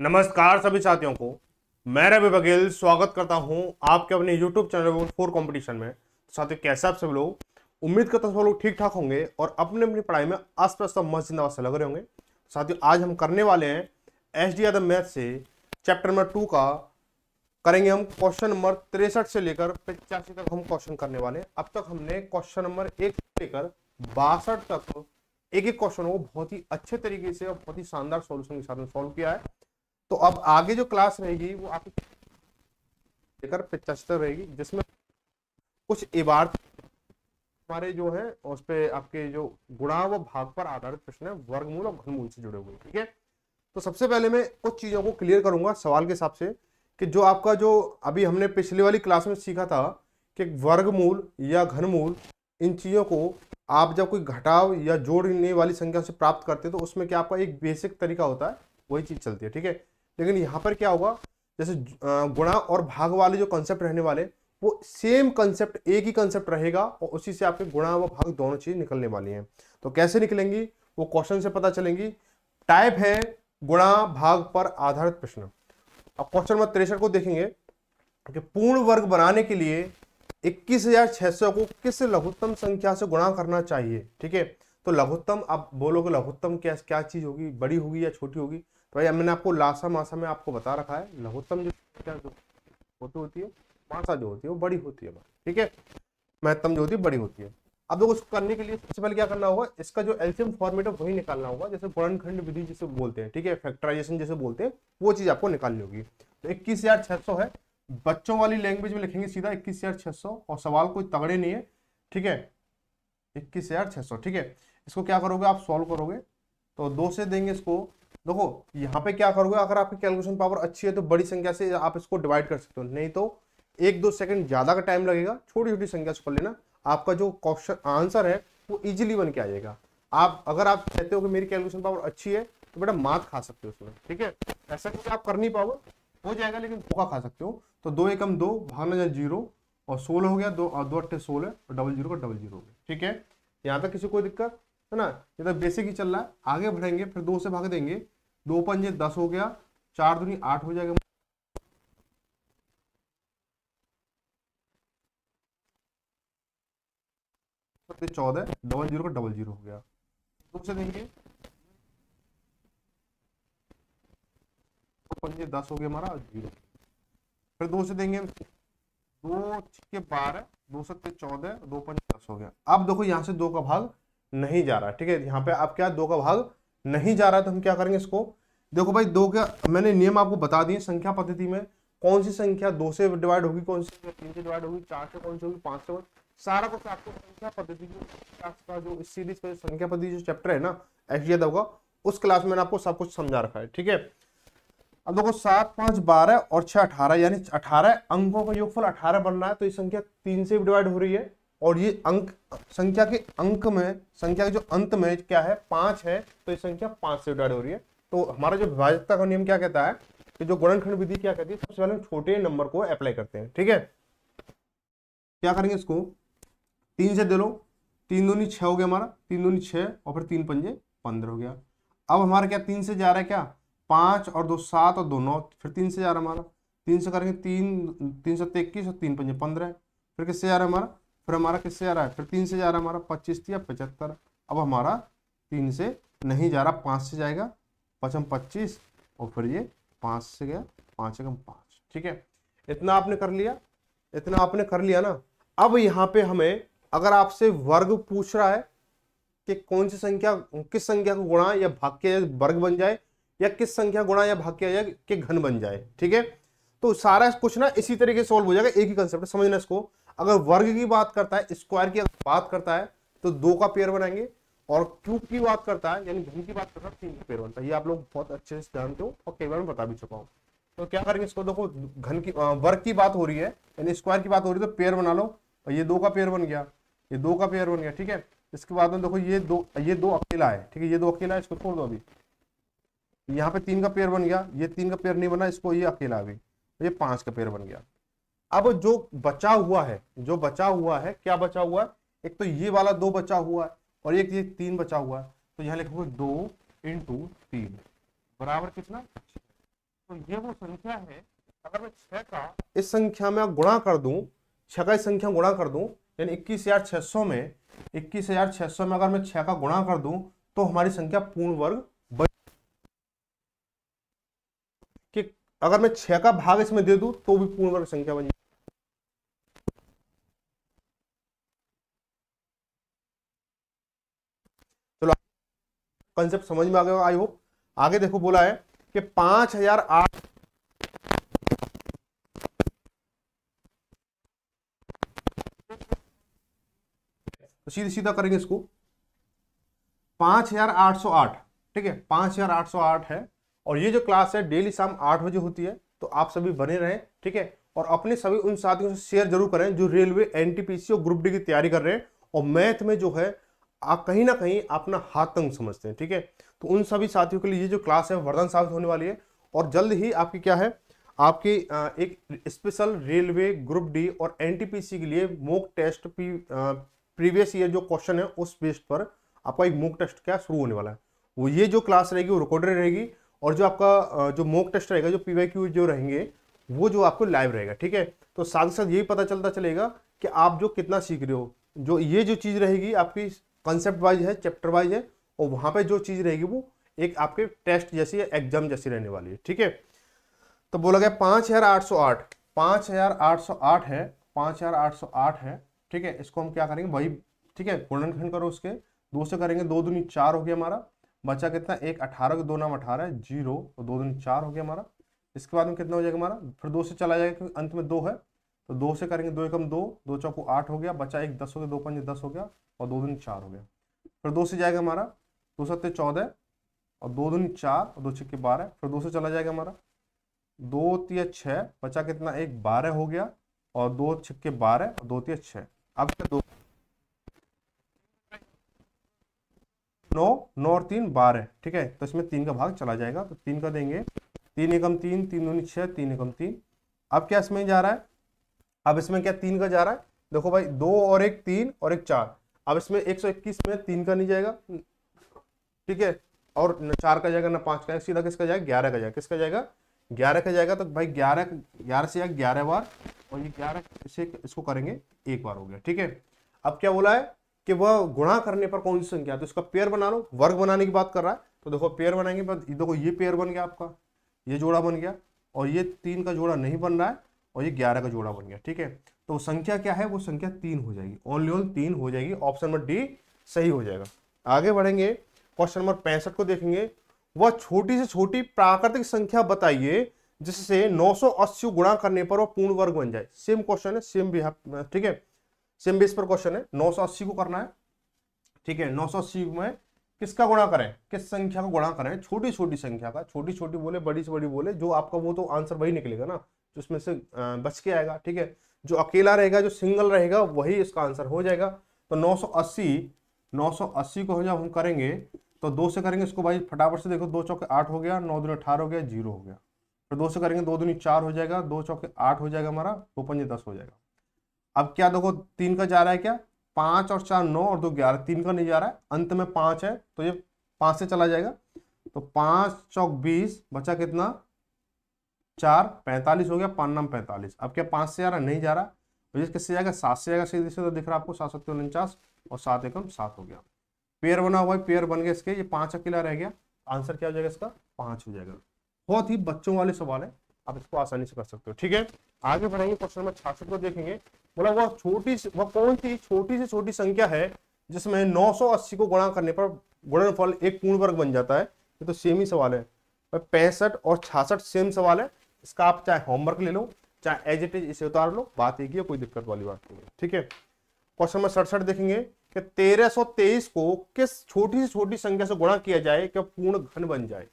नमस्कार सभी साथियों को। मैं रवि बघेल स्वागत करता हूं आपके अपने YouTube चैनल फोर कंपटीशन में। साथियों, कैसे आप सब लोग? उम्मीद करता हूं सब लोग ठीक ठाक होंगे और अपनी अपनी पढ़ाई में आस पास सब मस्त जिंदाबाद से लग रहे होंगे। साथियों, आज हम करने वाले हैं एसडी यादव मैथ से चैप्टर नंबर 2 का करेंगे हम क्वेश्चन नंबर 63 से लेकर 85 तक हम क्वेश्चन करने वाले हैं। अब तक हमने क्वेश्चन नंबर 1 से लेकर 62 तक एक एक क्वेश्चन को बहुत ही अच्छे तरीके से और बहुत ही शानदार सॉल्यूशन के साथ में सॉल्व किया है। तो अब आगे जो क्लास रहेगी वो आपकी लेकर 85 तक रहेगी, जिसमें कुछ इबारत हमारे जो है उस पे आपके जो गुणा व भाग पर आधारित प्रश्न है, वर्गमूल और घनमूल से जुड़े हुए। ठीक है, तो सबसे पहले मैं कुछ चीजों को क्लियर करूंगा सवाल के हिसाब से कि जो आपका जो अभी हमने पिछली वाली क्लास में सीखा था कि वर्गमूल या घनमूल, इन चीजों को आप जब कोई घटाव या जोड़ने वाली संख्या से प्राप्त करते हैं तो उसमें क्या आपका एक बेसिक तरीका होता है, वही चीज चलती है। ठीक है, लेकिन यहाँ पर क्या होगा, जैसे गुणा और भाग वाले जो कंसेप्ट रहने वाले वो सेम कंसेप्ट, एक ही कंसेप्ट रहेगा और उसी से आपके गुणा व भाग दोनों चीज निकलने वाली हैं। तो कैसे निकलेंगी वो क्वेश्चन से पता चलेंगी। टाइप है गुणा भाग पर आधारित प्रश्न। अब क्वेश्चन नंबर 63 को देखेंगे कि पूर्ण वर्ग बनाने के लिए 21,600 को किस लघुत्तम संख्या से गुणा करना चाहिए। ठीक है, तो लघुत्तम, आप बोलोगे लघुत्तम क्या क्या चीज होगी, बड़ी होगी या छोटी होगी? तो भाई मैंने आपको लासा मासा में आपको बता रखा है, लघुत्तम जो क्या होती है, मासा जो होती है वो बड़ी होती है। ठीक है, महत्तम जो होती है बड़ी होती है। अब देखो उसको करने के लिए सबसे पहले क्या करना होगा, इसका जो एलसीएम फॉर्मेट है वही निकालना होगा, जैसे गुणनखंड विधि जिसे बोलते हैं। ठीक है, फैक्टराइजेशन जैसे बोलते हैं, वो चीज आपको निकालनी होगी। तो 21,600 है, बच्चों वाली लैंग्वेज में लिखेंगे सीधा 21,600 और सवाल कोई तगड़े नहीं है। ठीक है, 21,600। ठीक है, इसको क्या करोगे आप, सॉल्व करोगे तो 2 से देंगे इसको। देखो यहाँ पे क्या करोगे, अगर आपकी कैलकुलेशन पावर अच्छी है तो बड़ी संख्या से आप इसको डिवाइड कर सकते हो, नहीं तो 1-2 सेकंड ज्यादा का टाइम लगेगा। छोटी छोटी संख्या से कर लेना, आपका जो क्वेश्चन आंसर है वो इजीली बन के आ जाएगा। आप अगर आप कहते हो कि मेरी कैलकुलेशन पावर अच्छी है तो बेटा मात खा सकते हो उसमें। ठीक है, ऐसा कि आप कर नहीं पाओगे, हो जाएगा लेकिन धोखा खा सकते हो। तो 2 एकम 2 भागना जाए 0 और 16 हो गया, 2 और 2 अट्ठे 16 और डबल 0 का डबल 0 हो गया। ठीक है, यहाँ तक किसी कोई दिक्कत है ना? ये तो बेसिक ही चल रहा है, आगे बढ़ेंगे फिर 2 से भाग देंगे, 2 पंजे 10 हो गया, 4 दूनी 8 हो जाएगा, 14, डबल 0 का डबल 0 हो गया। 2 से देंगे, 2 पंजे 10 हो गया हमारा 0। फिर 2 से देंगे, 2 छक्के 12, 2 सत्ते 14, 2 पंजे 10 हो गया। अब देखो यहाँ से 2 का भाग नहीं जा रहा। ठीक है, यहाँ पे आप क्या 2 का भाग नहीं जा रहा है तो हम क्या करेंगे इसको, देखो भाई 2 का मैंने नियम आपको बता दिए। संख्या पद्धति में कौन सी संख्या 2 से डिवाइड होगी, कौन सी संख्या 3 से डिवाइड होगी, 4 से कौन सी होगी, 5 से, सारा कुछ आपको संख्या पद्धति का जो इस सीरीज का संख्या पद्धति जो चैप्टर है ना एसडी यादव का, उस क्लास में मैंने आपको सब कुछ समझा रखा है। ठीक है, अब देखो 7, 5, 12 और 6 18, यानी 18 अंकों का योगफल 18 बन रहा है, तो ये संख्या 3 से डिवाइड हो रही है और ये अंक संख्या के अंक में, संख्या के जो अंत में क्या है 5 है, तो ये संख्या 5 से डिवाइड हो रही है। तो हमारा जो विभाज्यता का नियम क्या कहता है कि जो गुणनखंड विधि क्या कहती है, सबसे पहले हम छोटे नंबर को अप्लाई करते हैं। ठीक है, क्या करेंगे, इसको 3 से दे लो, 3 दूनी 6 हो गया हमारा, 3 दूनी 6 और फिर 3 पंजे 15 हो गया। अब हमारा क्या 3 से जा रहा है, क्या 5 और 2 7 और 2 9, फिर 3 से जा रहा है हमारा, 3 से करेंगे 3 7 21 और 3 पंजे 15, फिर किससे जा रहा है हमारा, फिर हमारा किससे जा रहा है, फिर 3 से जा रहा है हमारा 25 या 75। अब हमारा 3 से नहीं जा रहा, 5 से जाएगा, 5 25 और फिर ये 5 से गया, 5 एकम 5। ठीक है, इतना आपने कर लिया, इतना आपने कर लिया ना। अब यहाँ पे हमें अगर आपसे वर्ग पूछ रहा है कि कौन सी संख्या किस संख्या को गुणा या भाग किया जाए वर्ग बन जाए, या किस संख्या गुणा या भाग किया जाए कि घन बन जाए। ठीक है, तो सारा कुछ ना इसी तरीके से सोल्व हो जाएगा, एक ही कंसेप्ट समझना इसको। अगर वर्ग की बात करता है, स्क्वायर की बात करता है तो 2 का पेयर बनाएंगे, और क्यूब की बात करता है यानी घन की बात करता है 3 का पेयर बनता है। ये आप लोग बहुत अच्छे से जानते हो और कई बार मैं बता भी चुका हूँ। तो क्या करेंगे इसको, देखो घन की वर्ग की बात हो रही है यानी स्क्वायर की बात हो रही है तो पेयर बना लो, और ये 2 का पेयर बन गया, ये 2 का पेयर बन गया। ठीक है, इसके बाद में देखो ये दो अकेला है। ठीक है, ये 2 अकेला है, इसको छोड़ दो। अभी यहाँ पे 3 का पेयर बन गया, ये 3 का पेयर नहीं बना, इसको ये अकेला, अभी ये 5 का पेयर बन गया। अब जो बचा हुआ है, जो बचा हुआ है, क्या बचा हुआ है, एक तो ये वाला 2 बचा हुआ है और एक ये 3 बचा हुआ है। तो यहाँ लिखोगे 2 × 3 बराबर कितना, तो ये वो संख्या है, अगर मैं 6 का इस संख्या में गुणा कर दूं, 6 का इस संख्या गुणा कर दूं, यानी 21,600 में, 21,600 में अगर मैं 6 का गुणा कर दूं तो हमारी संख्या पूर्ण वर्ग बन, कि अगर मैं 6 का भाग इसमें दे दूं तो भी पूर्ण वर्ग संख्या बन। चलो कंसेप्ट समझ में आ गया आई होप। आगे देखो बोला है कि 5,008, तो सीधा सीधा करेंगे इसको, 5,808, ठीक है, 5,808 है। और ये जो क्लास है डेली शाम 8 बजे होती है, तो आप सभी बने रहें, ठीक है। और अपने सभी उन साथियों से शेयर जरूर करें जो रेलवे, एनटीपीसी और ग्रुप डी की तैयारी कर रहे हैं और मैथ में जो है आप कहीं ना कहीं अपना हाथ तंग समझते हैं, ठीक है। तो उन सभी साथियों के लिए ये जो क्लास है वरदान साबित होने वाली है। और जल्द ही आपकी क्या है, आपकी एक स्पेशल रेलवे, ग्रुप डी और एनटीपीसी के लिए मॉक टेस्ट, प्रीवियस ईयर जो क्वेश्चन है उस बेस पर आपका एक मॉक टेस्ट क्या शुरू होने वाला है। वो ये जो क्लास रहेगी वो रिकॉर्डेड रहेगी, और जो आपका जो मॉक टेस्ट रहेगा, जो पीवाईक्यू जो रहेंगे, वो जो आपको लाइव रहेगा, ठीक है। तो साथ ही साथ यही पता चलता चलेगा कि आप जो कितना सीख रहे हो। जो ये जो चीज रहेगी आपकी कंसेप्ट वाइज है, चैप्टर वाइज है, और वहां पे जो चीज रहेगी वो एक आपके टेस्ट जैसी है, एग्जाम जैसी रहने वाली है, ठीक है। तो बोला गया 5,808, 5,808 है, 5,808 है, ठीक है। इसको हम क्या करेंगे भाई, ठीक है, गुणनखंड करो उसके, 2 से करेंगे, 2 दूनी 4 हो गया हमारा, बचा कितना, 1 18 के 2 नाम 18 है, 0, तो 2 दूनी 4 हो गया हमारा। इसके बाद में कितना हो जाएगा हमारा, फिर 2 से चला जाएगा क्योंकि अंत में 2 है, तो 2 से करेंगे, 2 एकम 2, 2 चौको 8 हो गया, बचा 1 10 हो गया, 2 पंजे 10 हो गया, और 2 दूनी 4 हो गया। फिर 2 से जाएगा हमारा, 2 सत्ते 14, और 2 दूनी 4, और 2 छक्के 12, फिर 2 से चला जाएगा हमारा, 2 तिया 6, बचा कितना, 1 12 हो गया, और 2 छक्के 12, और 2 तिया 6। अब क्या, 2 9, 9 और 3 12, ठीक है। तो इसमें 3 का भाग चला जाएगा, तो 3 का देंगे, 3 एकम 3, 3 दूनी 6, 3 एकम 3। अब क्या इसमें जा रहा है, अब इसमें क्या 3 का जा रहा है, देखो भाई 2 और 1 3 और 1 4। अब इसमें 121 में 3 का नहीं जाएगा, ठीक है, और न 4 का जाएगा, ना 5 का, सीधा किसका जाएगा, 11 का जाएगा, किसका जाएगा, 11 का जाएगा। तो भाई 11 से जाएगा 11 बार, और ये 11 से इसको करेंगे एक बार, हो गया, ठीक है। अब क्या बोला है कि वह गुणा करने पर कौन सी संख्या, तो इसका पेयर बना लो, वर्ग बनाने की बात कर रहा है। तो देखो पेयर बनाएंगे, देखो ये पेयर बन गया आपका, ये जोड़ा बन गया, और ये 3 का जोड़ा नहीं बन रहा है, और ये 11 का जोड़ा बन गया, ठीक है। तो संख्या क्या है, वो संख्या 3 हो जाएगी, ओनली 3 हो जाएगी, ऑप्शन नंबर डी सही हो जाएगा। आगे बढ़ेंगे, क्वेश्चन नंबर 65 को देखेंगे। वह छोटी से छोटी प्राकृतिक संख्या बताइए जिससे 980 गुणा करने पर वह पूर्ण वर्ग बन जाए। सेम क्वेश्चन है, सेम भी, ठीक है, सेम बेस पर क्वेश्चन है। 980 को करना है, ठीक है। 980 में किसका गुणा करें, किस संख्या को गुणा करें, छोटी छोटी संख्या का, छोटी छोटी बोले बड़ी से बड़ी बोले, जो आपका वो तो आंसर वही निकलेगा ना, जो उसमें से बच के आएगा, ठीक है। जो अकेला रहेगा, जो सिंगल रहेगा, वही इसका आंसर हो जाएगा। तो 980 को जब हम करेंगे तो 2 से करेंगे इसको भाई फटाफट से, देखो 2 चौके 8 हो गया, 9 दूनी 18 हो गया, 0 हो गया। फिर 2 से करेंगे, 2 दूनी 4 हो जाएगा, 2 चौके 8 हो जाएगा हमारा, 2 पंजे 10 हो जाएगा। अब क्या देखो 3 का जा रहा है क्या, 5 और 4 9 और 2 11, 3 का नहीं जा रहा है, अंत में 5 है, तो ये 5 से चला जाएगा, तो 5 चौक 20, बचा कितना, 4 45 हो गया, 5 नाम 45। अब क्या 5 से जा रहा है, नहीं जा रहा, तो ये किससे जाएगा, 7 से जाएगा, सीधे से तो दिख रहा है आपको, 7 7 49, और 7 एकम 7 हो गया। पेयर बना हुआ है, पेयर बन गया इसके, ये 5 अकेला रह गया, आंसर क्या हो जाएगा इसका, 5 हो जाएगा। बहुत ही बच्चों वाले सवाल है, आप इसको आसानी से कर सकते हो, ठीक है। आगे बढ़ेंगे, क्वेश्चन नंबर 66 को देखेंगे। बोला वह कौन सी छोटी से छोटी संख्या है जिसमें 980 को गुणा करने पर गुणनफल एक पूर्ण वर्ग बन जाता है। ये तो सेम ही सवाल है, 65 और 66 सेम सवाल है। इसका आप चाहे होमवर्क ले लो, चाहे एज इट इज इसे उतार लो, बात एक ही है, कोई दिक्कत वाली बात नहीं है, ठीक है। क्वेश्चन नंबर 67 देखेंगे कि 1323 को किस छोटी से छोटी संख्या से गुणा किया जाए कि पूर्ण घन बन जाए।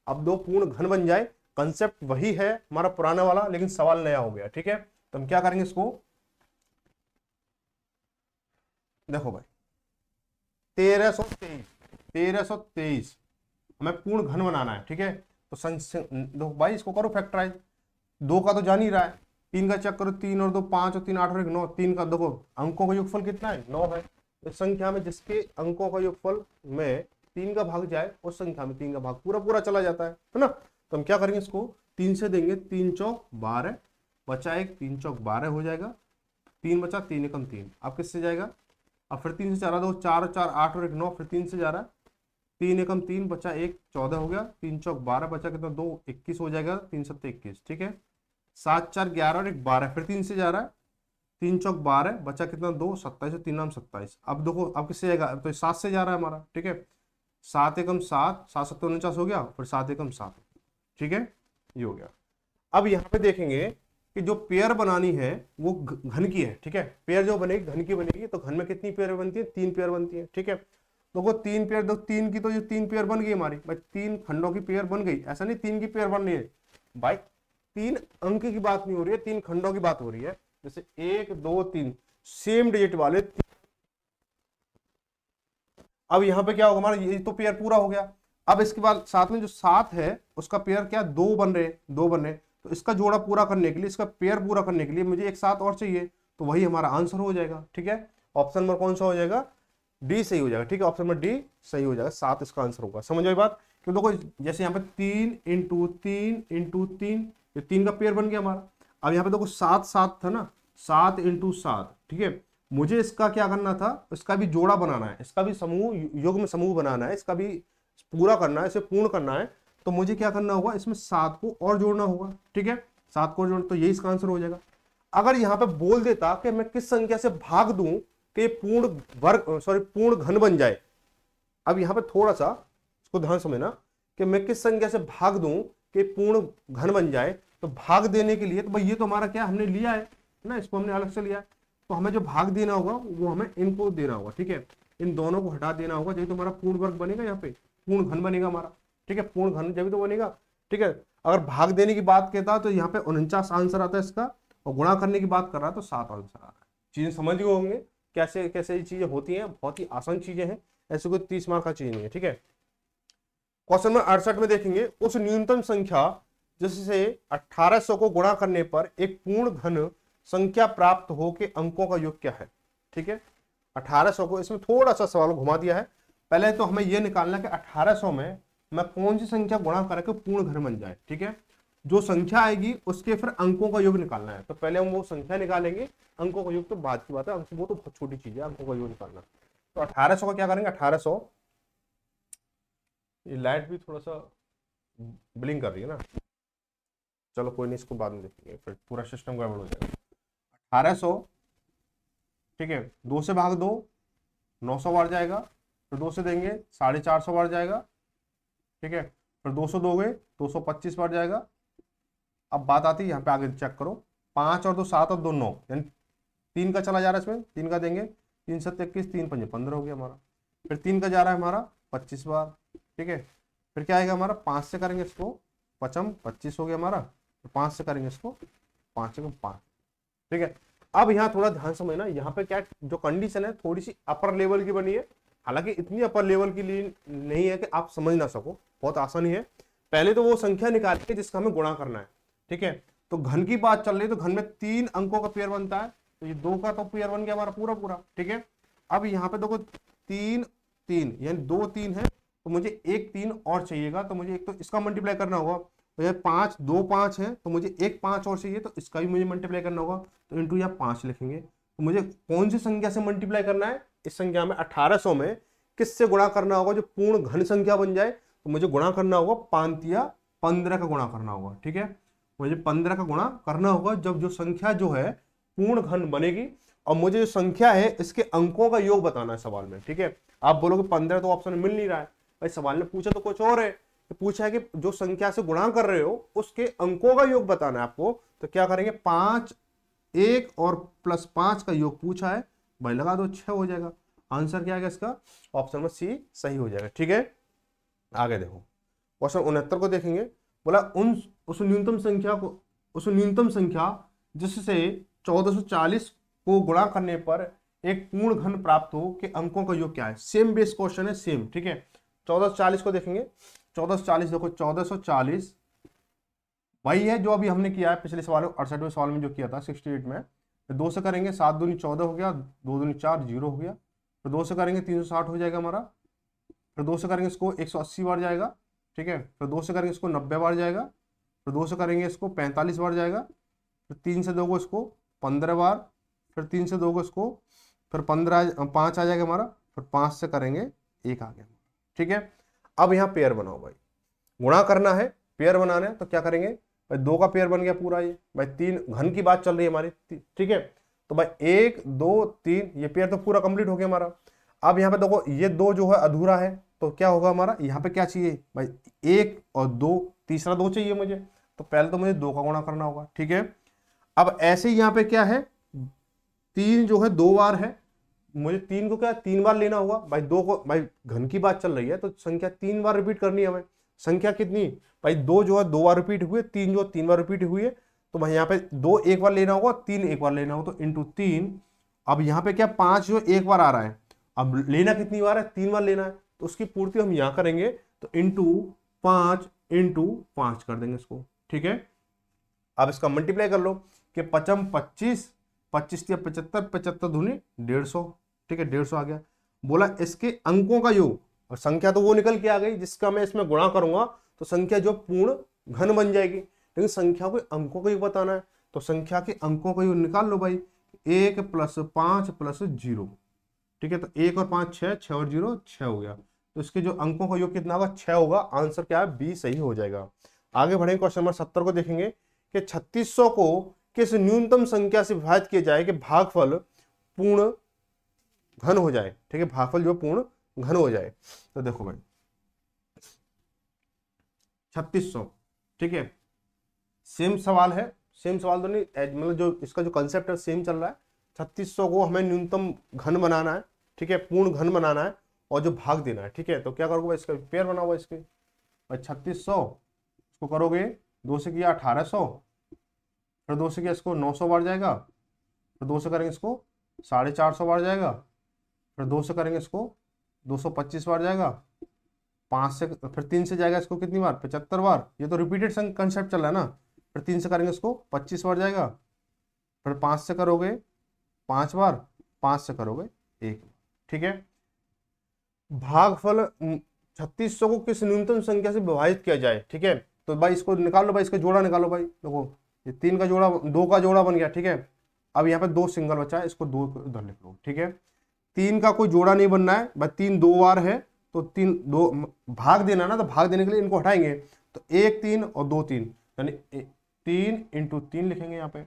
अब दो पूर्ण घन बन जाए, कंसेप्ट वही है हमारा पुराना वाला, लेकिन सवाल नया हो गया, ठीक है। तो हम क्या करेंगे इसको, देखो भाई 1323 हमें पूर्ण घन बनाना है, ठीक है। तो देखो भाई इसको करो फैक्टराइज, 2 का तो जान ही रहा है, 3 का चेक करो, 3 और 2 5 और 3 8 और 1 9, 3 का देखो अंकों का योगफल कितना है, 9 है। इस संख्या में जिसके अंकों का योगफल में 3 का भाग जाए, उस संख्या में 3 का भाग पूरा पूरा चला जाता है ना। तो हम क्या करेंगे इसको, 3 से देंगे, 3 चौक 12 बचा 1, 3 चौक 12 हो जाएगा, 3 बचा, 3 एकम 3। अब किससे जाएगा, अब फिर 3 से 4 दो, 4 और 4 8 और 1 9, फिर 3 से जा रहा है, 3 एकम 3 बचा 1 14 हो गया, 3 चौक 12 बचा कितना 2 21 हो जाएगा, 3 सत्ते 21, ठीक है। 7 4 11 और 1 12, फिर 3 से जा रहा है, 3 चौक 12 बचा कितना 2 27 और 3 नाम 27। अब देखो अब किससे जाएगा, अब तो 7 से जा रहा है हमारा, ठीक है। 7 एकम 7, 7 सत्ते 49 हो गया, फिर 7 एकम 7, ठीक है, ये हो गया। अब यहाँ पे देखेंगे कि जो पेयर बनानी है वो घन की है, ठीक है। पेयर जो बनेगी घन की बनेगी, तो घन में कितनी पेयर बनती है, 3 पेयर बनती है, ठीक है। तो वो 3 पेयर, दो 3 की तो ये 3 पेयर बन गई हमारी भाई, 3 खंडों की पेयर बन गई। ऐसा नहीं 3 की पेयर बन रही है भाई, 3 अंक की बात नहीं हो रही है, 3 खंडों की बात हो रही है। जैसे 1 2 3 सेम डिजिट वाले। अब यहाँ पे क्या होगा हमारा, ये तो पेयर पूरा हो गया। अब इसके बाद साथ में जो 7 है उसका पेयर क्या 2 बन रहे, 2 बन रहे, तो इसका जोड़ा पूरा करने के लिए, इसका पेयर पूरा करने के लिए मुझे एक 7 और चाहिए, तो वही हमारा आंसर हो जाएगा, ठीक है। ऑप्शन नंबर कौन सा हो जाएगा, डी सही हो जाएगा, ठीक है। ऑप्शन नंबर डी सही हो जाएगा, 7 इसका आंसर होगा। समझ आई बात, क्यों देखो जैसे यहाँ पे 3 इंटू 3 इंटू 3, ये 3 का पेयर बन गया हमारा। अब यहाँ पे देखो 7 7 था ना, 7 इंटू 7, ठीक है। मुझे इसका क्या करना था, इसका भी जोड़ा बनाना है, इसका भी समूह युग्म समूह बनाना है, इसका भी पूरा करना है, इसे पूर्ण करना है। तो मुझे क्या करना होगा, इसमें 7 को और जोड़ना होगा, ठीक है। 7 को जोड़ना, तो यही इसका आंसर हो जाएगा। अगर यहाँ पे बोल देता कि मैं किस संख्या से भाग दूं कि पूर्ण वर्ग पूर्ण घन बन जाए। अब यहाँ पे थोड़ा सा इसको ध्यान समझना कि मैं किस संख्या से भाग दूं कि पूर्ण घन बन जाए। तो भाग देने के लिए तो भाई ये तो हमारा क्या हमने लिया है ना, इसको हमने अलग से लिया है, तो हमें जो भाग देना होगा वो हमें इनको देना होगा, ठीक है। इन दोनों को हटा देना होगा, जब तो हमारा पूर्ण वर्ग बनेगा, यहाँ पे पूर्ण घन बनेगा हमारा, ठीक है। पूर्ण घन जब तो बनेगा, ठीक है। अगर भाग देने की बात कहता तो यहाँ पे 49 आंसर आता है इसका, और गुणा करने की बात कर रहा है तो 7 आंसर आ रहा है। चीजें समझ गए होंगे कैसे कैसे ये चीजें होती हैं, बहुत ही आसान चीजें हैं, ऐसे कोई 30 मार्क का चीज नहीं है, ठीक है। क्वेश्चन नंबर 68 में देखेंगे, उस न्यूनतम संख्या जिससे 1800 को गुणा करने पर एक पूर्ण घन संख्या प्राप्त हो के अंकों का योग क्या है, ठीक है। 1800 को, इसमें थोड़ा सा सवाल घुमा दिया है। पहले तो हमें यह निकालना कि 1800 में मैं कौन सी संख्या गुणा करके पूर्ण घन बन जाए, ठीक है। जो संख्या आएगी उसके फिर अंकों का योग निकालना है, तो पहले हम वो संख्या निकालेंगे, अंकों का योग तो बाद की बात है, वो तो बहुत छोटी चीज है अंकों का योग निकालना। तो 1800 का क्या करेंगे, 1800, ये लाइट भी थोड़ा सा ब्लिंक कर रही है ना, चलो कोई नहीं, इसको बाद में देखेंगे, फिर पूरा सिस्टम गड़बड़ हो जाएगा। 1800, ठीक है, 2 से भाग दो 900 बार जाएगा, फिर 2 से देंगे 450 बार जाएगा, ठीक है। फिर 200 दोगे 225 बार जाएगा। अब बात आती है यहाँ पे, आगे चेक करो, 5 और 2 7 और 2 9, यानी 3 का चला जा रहा है इसमें, 3 का देंगे, 3 7 21, 3 5 15 हो गया हमारा। फिर 3 का जा रहा है हमारा 25 बार, ठीक है। फिर क्या आएगा हमारा, 5 से करेंगे इसको, 5 25 हो गया हमारा, तो 5 से करेंगे इसको, 5 5, ठीक है। अब यहाँ थोड़ा ध्यान समझना, यहाँ पे क्या जो कंडीशन है थोड़ी सी अपर लेवल की बनी है, हालांकि इतनी अपर लेवल की लिए नहीं है कि आप समझ ना सको, बहुत आसानी है। पहले तो वो संख्या निकालिए जिसका हमें गुणा करना है, ठीक है। तो घन की बात चल रही है, तो घन में 3 अंकों का पेयर बनता है, तो ये 2 का तो पेयर बन गया हमारा पूरा पूरा, ठीक है। अब यहाँ पे देखो 3 3 यानी 2 3 है, तो मुझे एक 3 और चाहिएगा, तो मुझे एक तो इसका मल्टीप्लाई करना होगा, तो ये 5 2 5 है, तो मुझे एक 5 और चाहिए, तो इसका भी मुझे मल्टीप्लाई करना होगा, तो इंटू यहाँ 5 लिखेंगे। तो मुझे कौन सी संख्या से मल्टीप्लाई करना है, इस संख्या में 1800 में किससे गुणा करना होगा जो पूर्ण घन संख्या बन जाए, तो मुझे गुणा करना होगा 5 या 15 का गुणा करना होगा, ठीक है। मुझे 15 का गुणा करना होगा जब जो संख्या जो है पूर्ण घन बनेगी, और मुझे जो संख्या है इसके अंकों का योग बताना है सवाल में, ठीक है। आप बोलोगे 15 तो ऑप्शन में मिल नहीं रहा है, भाई सवाल ने पूछा तो कुछ और है, तो पूछा है कि जो संख्या से गुणा कर रहे हो उसके अंकों का योग बताना है आपको, तो क्या करेंगे 5 1 और +5 का योग पूछा है, भाई लगा दो 6 हो जाएगा। आंसर क्या आएगा इसका, ऑप्शन में सी सही हो जाएगा, ठीक है। आगे देखो क्वेश्चन 69 को देखेंगे, बोला उस न्यूनतम संख्या जिससे 1440 को गुणा करने पर एक पूर्ण घन प्राप्त हो के अंकों का योग क्या है। सेम बेस क्वेश्चन है, सेम, ठीक है। 1440 को देखेंगे, 1440 देखो 1440 वही है जो अभी हमने किया है पिछले सवाल 68वें सवाल में जो किया था 68 में। फिर 2 से करेंगे 7 दूनी 14 हो गया, 2 दूनी 4 0 हो गया। फिर 2 से करेंगे 360 हो जाएगा हमारा। फिर 2 से करेंगे इसको 180 बार जाएगा, ठीक है। फिर 2 से करेंगे इसको 90 बार जाएगा। फिर 2 से करेंगे इसको 45 बार जाएगा, फिर 3 से 2 को इसको 15 बार, फिर 3 से 2 को इसको फिर 5 आ जाएगा हमारा, फिर 5 से करेंगे 1 आ गया। ठीक है, अब यहाँ पेयर बनाओ भाई, गुणा करना है, पेयर बनाना है, तो क्या करेंगे भाई, 2 का पेयर बन गया पूरा, ये भाई 3 घन की बात चल रही है हमारी। ठीक है, तो भाई 1 2 3 ये पेयर तो पूरा कंप्लीट हो गया हमारा। अब यहाँ पे देखो ये 2 जो है अधूरा है, तो क्या होगा हमारा, यहाँ पे क्या चाहिए भाई 1 और 2, तीसरा 2 चाहिए मुझे, तो पहले तो मुझे 2 का गुणा करना होगा। ठीक है, अब ऐसे ही यहाँ पे क्या है, 3 जो है 2 बार है, मुझे 3 को क्या 3 बार लेना होगा भाई, 2 को भाई घन की बात चल रही है तो संख्या 3 बार रिपीट करनी है हमें। संख्या कितनी भाई, 2 जो है 2 बार रिपीट हुए, 3 जो 3 बार रिपीट हुई है, तो भाई यहाँ पे 2 एक बार लेना होगा, 3 एक बार लेना होगा, तो इंटू 3। अब यहाँ पे क्या 5 जो एक बार आ रहा है, अब लेना कितनी बार है, 3 बार लेना है, तो उसकी पूर्ति हम यहाँ करेंगे, तो इंटू 5 कर देंगे इसको। ठीक है, अब इसका मल्टीप्लाई कर लो कि 5 25, 25 या 75, 75 दूनी 150। ठीक है, 150 आ गया। बोला इसके अंकों का योग, और संख्या तो वो निकल के आ गई जिसका मैं इसमें गुणा करूंगा तो संख्या जो पूर्ण घन बन जाएगी, लेकिन संख्या को अंकों का योग बताना है, तो संख्या के अंकों का योग निकाल लो भाई, 1 + 5 + 0। ठीक है, तो 1 और 5 6, 6 और 0 6 हो गया, तो इसके जो अंकों का योग कितना होगा, 6 होगा। आंसर क्या है, बी सही हो जाएगा। आगे बढ़ेंगे, क्वेश्चन नंबर 70 को देखेंगे कि 3600 को किस न्यूनतम संख्या से विभाजित किया जाए कि भागफल पूर्ण घन हो जाए। ठीक है, भागफल जो पूर्ण घन हो जाए, तो देखो भाई 3600, ठीक है, सेम सवाल है, सेम सवाल तो नहीं, मतलब जो इसका जो कंसेप्ट है सेम चल रहा है। 3600 को हमें न्यूनतम घन बनाना है, ठीक है, पूर्ण घन बनाना है, और जो भाग देना है। ठीक है, तो क्या करोगे, इसका पेयर बनाओ इसके भाई, 3600 इसको करोगे 2 से किया 1800, फिर 2 से किया इसको 900 बार जाएगा, फिर 2 से करेंगे इसको 450 बार जाएगा, फिर 2 से करेंगे इसको 225 बार जाएगा, 5 से फिर 3 से जाएगा इसको कितनी बार, 75 बार। ये तो रिपीटेड कंसेप्ट चल रहा है ना। फिर 3 से करेंगे इसको 25 बार जाएगा, फिर 5 से करोगे 5 बार, 5 से करोगे 1। ठीक है, भागफल 3600 को किस न्यूनतम संख्या से विभाजित किया जाए। ठीक है, तो भाई इसको निकालो भाई, इसका जोड़ा निकालो भाई। देखो ये 3 का जोड़ा, 2 का जोड़ा बन गया। ठीक है, अब यहाँ पे 2 सिंगल बचा है, इसको 2 इधर लिख लो। ठीक है, 3 का कोई जोड़ा नहीं बनना है भाई, 3 2 बार है, तो 3 2 भाग देना ना, तो भाग देने के लिए इनको हटाएंगे, तो 1 3 और 2 3, यानी 3 × 3 लिखेंगे यहाँ पे।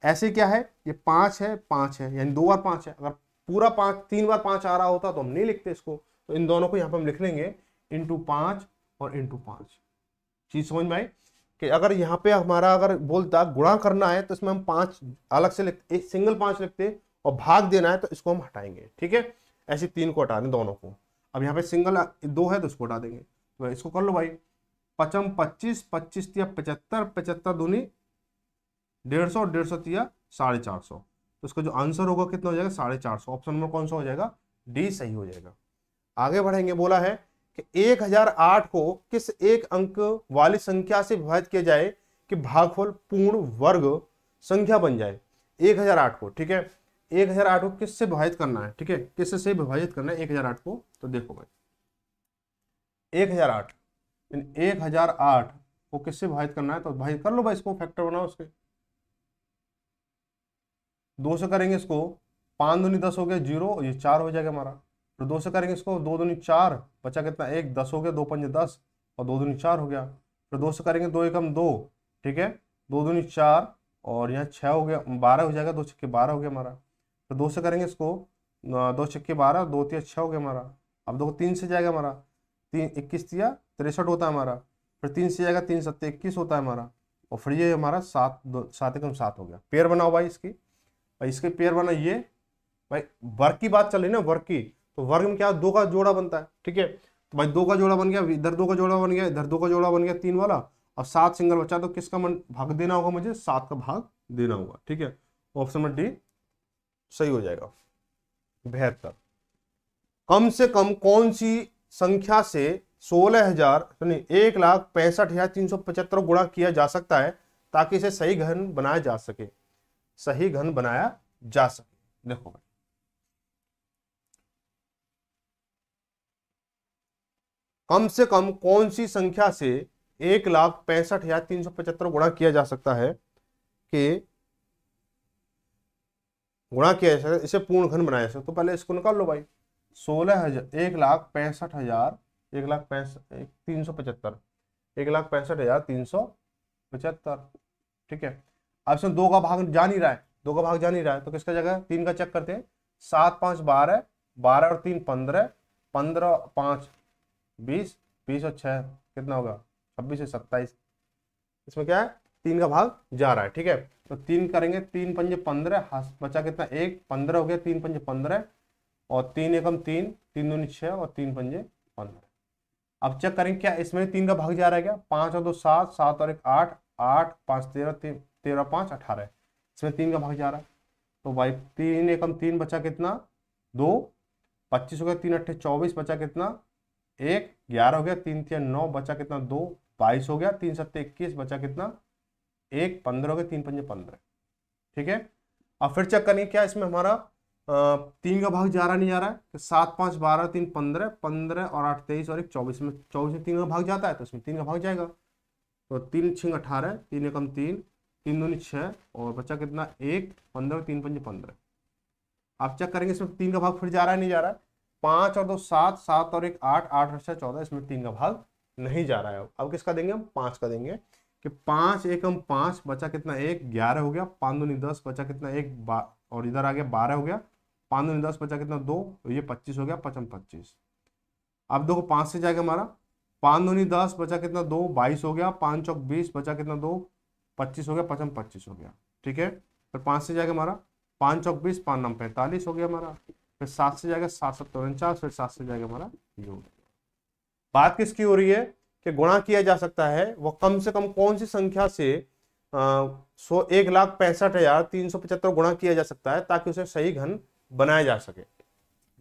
ऐसे क्या है, ये 5 है, 5 है, यानी 2 बार 5 है। अगर पूरा 5 3 बार 5 आ रहा होता तो हम नहीं लिखते इसको, तो इन दोनों को यहाँ पे हम लिख लेंगे ×5 और ×5। चीज समझ में आई कि अगर यहाँ पे हमारा अगर बोलता गुणा करना है तो इसमें हम 5 अलग से लिखते, एक सिंगल 5 लिखते, और भाग देना है तो इसको हम हटाएंगे। ठीक है, ऐसे 3 को हटा दें दोनों को। अब यहाँ पे सिंगल 2 है तो इसको हटा देंगे, तो इसको कर लो भाई, 5 25, 25 × 75, 75 दूनी 150, 150 × 450, तो इसका जो आंसर होगा कितना हो जाएगा, 450। ऑप्शन नंबर कौन सा हो जाएगा, डी सही हो जाएगा। आगे बढ़ेंगे, बोला है कि 1008 को किस एक अंक वाली संख्या से विभाजित किया जाए कि भागफल पूर्ण वर्ग संख्या बन जाए। 1008 को, ठीक है, 1008 को किस से विभाजित करना है। ठीक है, किस से विभाजित करना है 1008 को, तो देखो भाई 1008 को किससे विभाजित करना है, तो भाई कर लो भाई, इसको फैक्टर बनाओ उसके। 2 से करेंगे इसको 5 दूनी 10 हो गया 0, ये 4 हो जाएगा हमारा। फिर 2 से करेंगे इसको 2 दूनी 4, बचा कितना 1, 10 हो गया, 2 पंजे 10 और 2 दूनी 4 हो गया। फिर 2 से करेंगे 2 एकम 2, ठीक है, 2 दूनी 4 और यहाँ 6 हो गया, 12 हो जाएगा, 2 छक्के 12 हो गया हमारा। फिर 2 से करेंगे इसको 2 छक्के 12, 2 तिया 6 हो गया हमारा। अब देखो 3 से जाएगा हमारा, 3 21 तिया 63 होता है हमारा। फिर 3 से जाएगा 3 7 21 होता है हमारा, और फिर ये हमारा 7 एकम 7 हो गया। पेयर बनाओ भाई इसकी, भाई इसके पेयर बनाइए भाई। वर्ग की बात चल रही है ना, वर्ग की, तो वर्ग में क्या 2 का जोड़ा बनता है। ठीक है, तो भाई 2 का जोड़ा बन गया, इधर 2 का जोड़ा बन गया, इधर 2 का जोड़ा बन गया, 3 वाला, और 7 सिंगल बचा, तो किसका भाग देना होगा मुझे, 7 का भाग देना होगा। ठीक है, ऑप्शन नंबर डी सही हो जाएगा। 72 कम से कम कौन सी संख्या से 16,000 नहीं 1,65,375 गुणा किया जा सकता है ताकि इसे सही घन बनाया जा सके, सही घन बनाया जा सके। देखो भाई कम से कम कौन सी संख्या से 1,65,375 गुणा किया जा सकता है कि गुणा किया जा सकता है, इसे पूर्ण घन बनाया जा सकता है। तो पहले इसको निकाल लो भाई, 16,000 1,65,000 1,65,375 1,65,375, ठीक है। अब इसमें दो का भाग जा नहीं रहा है, दो का भाग जा नहीं रहा है, तो किसका जगह तीन का चेक करते हैं। 7 5 12, 12 और 3 15, 15 5 20, 20 और 6 कितना होगा 26 से 27। इसमें क्या है, तीन का भाग जा रहा है, ठीक है। तो तीन करेंगे, 3 पंजे 15, बचा कितना 1, 15 हो गया, 3 पंजे 15 और 3 एकम 3, 3 दूनी 6 और 3 पंजे 15। अब चेक करेंगे क्या इसमें तीन का भाग जा रहा है क्या, 5 और 2 7, 7 और 1 8, 8 5 13, 13 5 18, इसमें तीन का भाग जा रहा है। तो भाई 3 एकम 3 बचा कितना 2, 25 हो गया, 3 अट्ठे 24 बचा कितना 1, 11 हो गया, 3 3 9 बचा कितना 2, 22 हो गया, 3 7 21 बचा कितना 1, 15 हो गया, 3 पंजे 15, ठीक है। अब फिर चेक करेंगे क्या इसमें हमारा तीन का भाग जा रहा नहीं जा रहा है, तो 7 5 12 3 15, 15 और 8 23 और 1 24 में 24 में तीन का भाग जाता है, तो इसमें तीन का भाग जाएगा। तो 3 6 18, 3 एकम 3, 3 दूनी 6 और बचा कितना 1, 15, 3 पंजे 15। आप चेक करेंगे इसमें तीन का भाग फिर जा रहा है नहीं जा रहा है, 5 और 2 7, 7 और 1 8, 8 और 6 14, इसमें तीन का भाग नहीं जा रहा है। अब किसका देंगे हम 5 का देंगे कि 5 एकम 5 बचा कितना 1, 11 हो गया, 5 दूनी 10 बचा कितना 1 और इधर आ गया 12 हो गया, 5 दूनी 10 बचा कितना 2, ये 25 हो गया, 55 25। अब देखो 5 से जाएगा हमारा, 5 दूनी 10 बचा कितना 2, 22 हो गया, 5 चौक 20 बचा कितना 2, 25 हो गया, 55 25 हो गया, ठीक है। फिर 5 से जाएगा हमारा 5 चौक 20, 5 9 45 हो गया हमारा। फिर 7 से जाएगा 7 7 49, फिर 7 से जाएगा हमारा ये हो गया। बात किसकी हो रही है कि गुणा किया जा सकता है, वो कम से कम कौन सी संख्या से 1,65,375 गुणा किया जा सकता है ताकि उसे सही घन बनाया जा सके।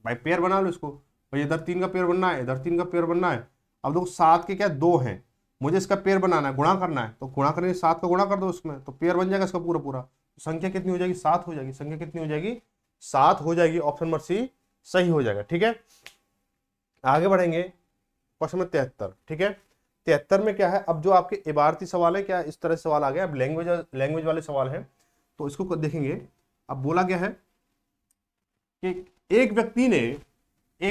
भाई पेयर बना लो इसको, भाई इधर तीन का पेयर बनना है, इधर तीन का पेयर बनना है। अब देखो 7 के क्या 2 हैं, मुझे इसका पेयर बनाना है, गुणा करना है, तो गुणा करने 7 का गुणा कर दो उसमें, तो पेयर बन जाएगा इसका पूरा पूरा। संख्या कितनी हो जाएगी 7 हो जाएगी, संख्या कितनी हो जाएगी 7 हो जाएगी, ऑप्शन नंबर सी सही हो जाएगा, ठीक है। आगे बढ़ेंगे क्वेश्चन नंबर 73, ठीक है। 73 में क्या है, अब जो आपके इबारती सवाल है क्या इस तरह से सवाल आ गया, अब लैंग्वेज वाले सवाल हैं, तो इसको देखेंगे। अब बोला गया है कि एक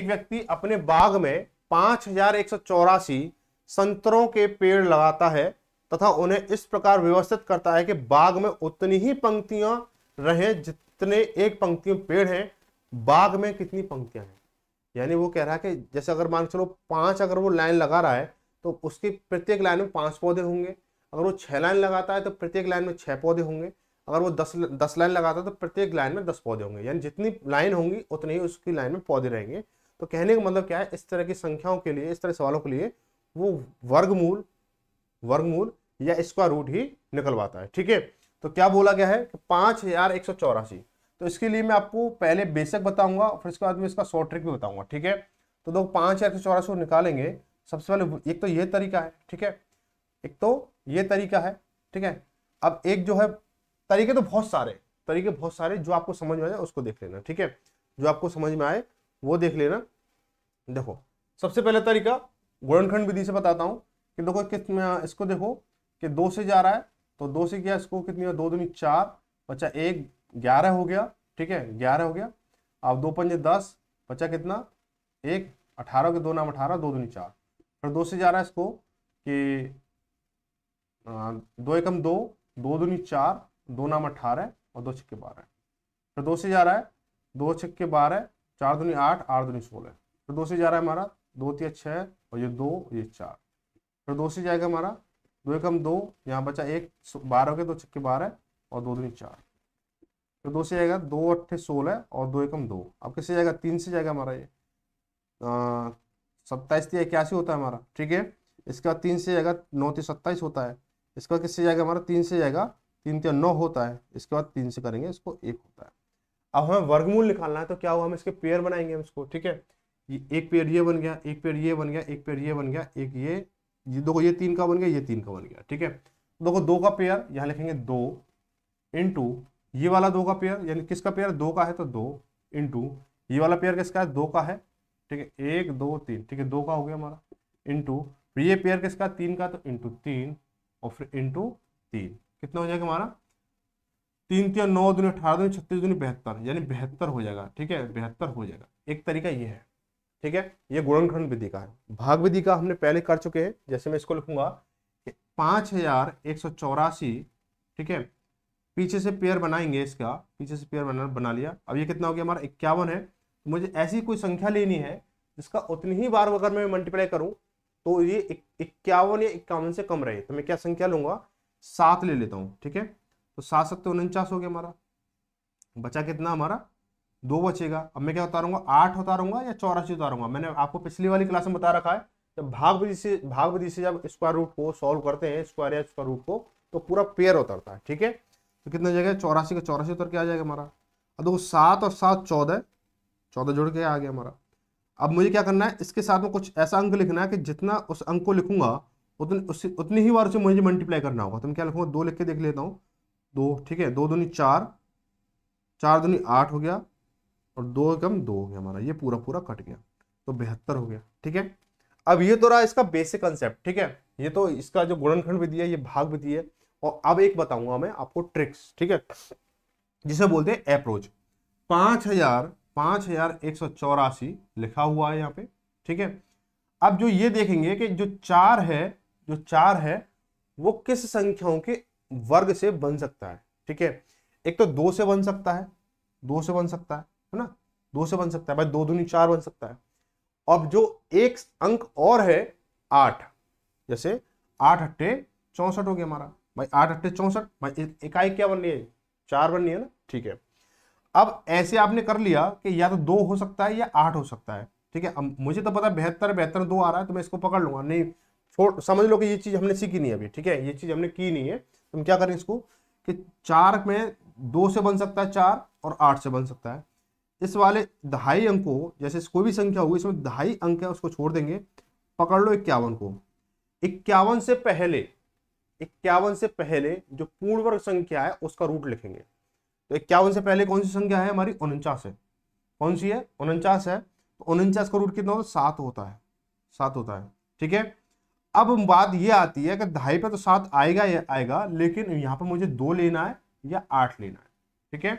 व्यक्ति अपने बाग में 5,184 संतरों के पेड़ लगाता है तथा उन्हें इस प्रकार व्यवस्थित करता है कि बाग में उतनी ही पंक्तियां रहे जितने एक पंक्तियों पेड़ हैं। बाग में कितनी पंक्तियां हैं, यानी वो कह रहा है कि जैसे अगर मान चलो 5 अगर वो लाइन लगा रहा है तो उसकी प्रत्येक लाइन में 5 पौधे होंगे। अगर वो 6 लाइन लगाता है तो प्रत्येक लाइन में 6 पौधे होंगे। अगर वो 10 लाइन लगाता है तो प्रत्येक लाइन में 10 पौधे होंगे, यानी जितनी लाइन होंगी उतनी ही उसकी लाइन में पौधे रहेंगे। तो कहने का मतलब क्या है, इस तरह की संख्याओं के लिए, इस तरह सवालों के लिए वो वर्गमूल या स्क्वायर रूट ही निकलवाता है, ठीक है। तो क्या बोला गया है कि 5,184, तो इसके लिए मैं आपको पहले बेसिक बताऊंगा, फिर इसके बाद में इसका शॉर्ट ट्रिक भी बताऊंगा, ठीक है। तो दो 5,184 निकालेंगे, सबसे पहले एक तो ये तरीका है, ठीक है, एक तो ये तरीका है, ठीक है। अब एक जो है तरीके तो बहुत सारे जो आपको समझ में आए उसको देख लेना, ठीक है, जो आपको समझ में आए वो देख लेना। देखो सबसे पहले तरीका गुणनखंड विधि से बताता हूं कि देखो कितना, इसको देखो कि 2 से जा रहा है तो 2 से किया, इसको कितनी 2 दूनी 4 बचा 1, 11 हो गया, ठीक है, 11 हो गया। अब 2 पंजे 10 बचा कितना 1, 18 के 2 नाम 18, 2 दूनी 4। फिर 2 से जा रहा है इसको कि 2 एकम 2, 2 दूनी 4, 2 नाम 18 और 2 छक्के 12। फिर 2 से जा रहा है 2 छक्के 12, 4 दूनी 8, 8 दूनी 16। फिर 2 से जा रहा है हमारा 2 3 6 और ये 2 ये 4। फिर 2 से जाएगा हमारा 2 एकम 2, यहाँ बचा 1, 12 हो गया, 2 छक्के 12 और 2 दूनी 4। फिर 2 से जाएगा 2 अट्ठे 16 और 2 एकम 2। अब किससे जाएगा 3 से जाएगा हमारा ये 27 81 होता है हमारा, ठीक है। इसके बाद 3 से जाएगा 9 27 होता है। इसके बाद किससे जाएगा हमारा 3 से जाएगा 3 9 होता है। इसके बाद 3 से करेंगे इसको 1 होता है। अब हमें वर्गमूल निकालना है तो क्या हुआ, हम इसके पेयर बनाएंगे हम इसको, ठीक है। ये एक पेयर ये बन गया, एक पेयर ये बन गया, एक पेयर ये बन गया, एक ये देखो ये 3 का बन गया, ये 3 का बन गया, ठीक है। देखो 2 का पेयर यहाँ लिखेंगे 2 इंटू ये वाला 2 का पेयर, यानी किसका पेयर 2 का है तो 2 इंटू ये वाला पेयर किसका है 2 का है, ठीक है, 1 2 3, ठीक है, 2 का हो गया हमारा, इंटू फिर ये पेयर किसका, 3 का, तो इंटू 3 और फिर इंटू 3, कितना हो जाएगा हमारा, 3 3 9 दूनी 18 दूनी 36 दूनी 72, यानी 72 हो जाएगा। ठीक है, 72 हो जाएगा। एक तरीका ये है। ठीक है, ये गुणनखंड विधि का है। भाग विधि का हमने पहले कर चुके हैं। जैसे मैं इसको लिखूंगा 5184, ठीक है, पीछे से पेयर बनाएंगे, इसका पीछे से पेयर बना लिया। अब ये कितना हो गया हमारा, 51 है। तो मुझे ऐसी कोई संख्या लेनी है जिसका उतनी ही बार अगर मैं मल्टीप्लाई करूं तो ये 51 या 51 से कम रहे, तो मैं क्या संख्या लूंगा, 7 ले लेता हूं। ठीक है, तो 7 7 49 हो गया हमारा। बचा कितना हमारा, 2 बचेगा। अब मैं क्या उतारूंगा, 8 उतारूंगा या 84 उतारूंगा। मैंने आपको पिछली वाली क्लास में बता रखा है, जब भाग विधि से जब स्क्वायर रूट को सॉल्व करते हैं, स्क्वायर या स्क्वायर रूट को, तो पूरा पेयर उतरता है। ठीक है, तो कितना जगह 84 का 84 उतर के आ जाएगा हमारा। अब देखो 7 और 7 14, 14 जुड़ के आ गया हमारा। अब मुझे क्या करना है, इसके साथ में कुछ ऐसा अंक लिखना है कि जितना उस अंक को लिखूंगा उतनी ही बार उसे मुझे मल्टीप्लाई करना होगा। तो मैं क्या लिखूंगा, 2 लिख के देख लेता हूँ। 2, ठीक है, 2 दूनी 4, 4 दूनी 8 हो गया, और 2 कम 2 हो गया हमारा। ये पूरा पूरा कट गया, तो 72 हो गया। ठीक है, अब ये तो रहा इसका बेसिक कंसेप्ट। ठीक है, ये तो इसका जो गुणनखंड विधि है, ये भाग विधि है। और अब एक बताऊंगा मैं आपको ट्रिक्स, ठीक है, जिसे बोलते हैं अप्रोच। 5184 लिखा हुआ है यहाँ पे। ठीक है, अब जो ये देखेंगे कि जो 4 है वो किस संख्याओं के वर्ग से बन सकता है। ठीक है, एक तो 2 से बन सकता है, 2 से बन सकता है ना, 2 से बन सकता है भाई, 2 दूनी 4 बन सकता है। अब जो एक अंक और है 8, जैसे 8 अट्ठे 64 हो गया हमारा भाई, 8 अट्ठे 64 भाई, इकाई क्या बननी है, 4 बननी है ना। ठीक है, अब ऐसे आपने कर लिया कि या तो 2 हो सकता है या 8 हो सकता है। ठीक है, अब मुझे तो पता 72 2 आ रहा है, तो मैं इसको पकड़ लूंगा। नहीं, छोड़, समझ लो कि ये चीज हमने सीखी नहीं अभी। ठीक है, ये चीज हमने की नहीं है, तो हम क्या करें इसको कि 4 में 2 से बन सकता है 4, और 8 से बन सकता है। इस वाले दहाई अंक को, जैसे कोई भी संख्या होगी इसमें दहाई अंक है, उसको छोड़ देंगे। पकड़ लो 51 को। 51 से पहले जो पूर्ण वर्ग संख्या है उसका रूट लिखेंगे। तो 51 से पहले कौन सी संख्या है हमारी, 49 है। कौन सी है, 49 है। तो 49 का रूट कितना होता है, 7 होता है, 7 होता है। ठीक है, अब बात ये आती है कि दहाई पे तो 7 आएगा या आएगा, लेकिन यहाँ पे मुझे 2 लेना है या 8 लेना है। ठीक है,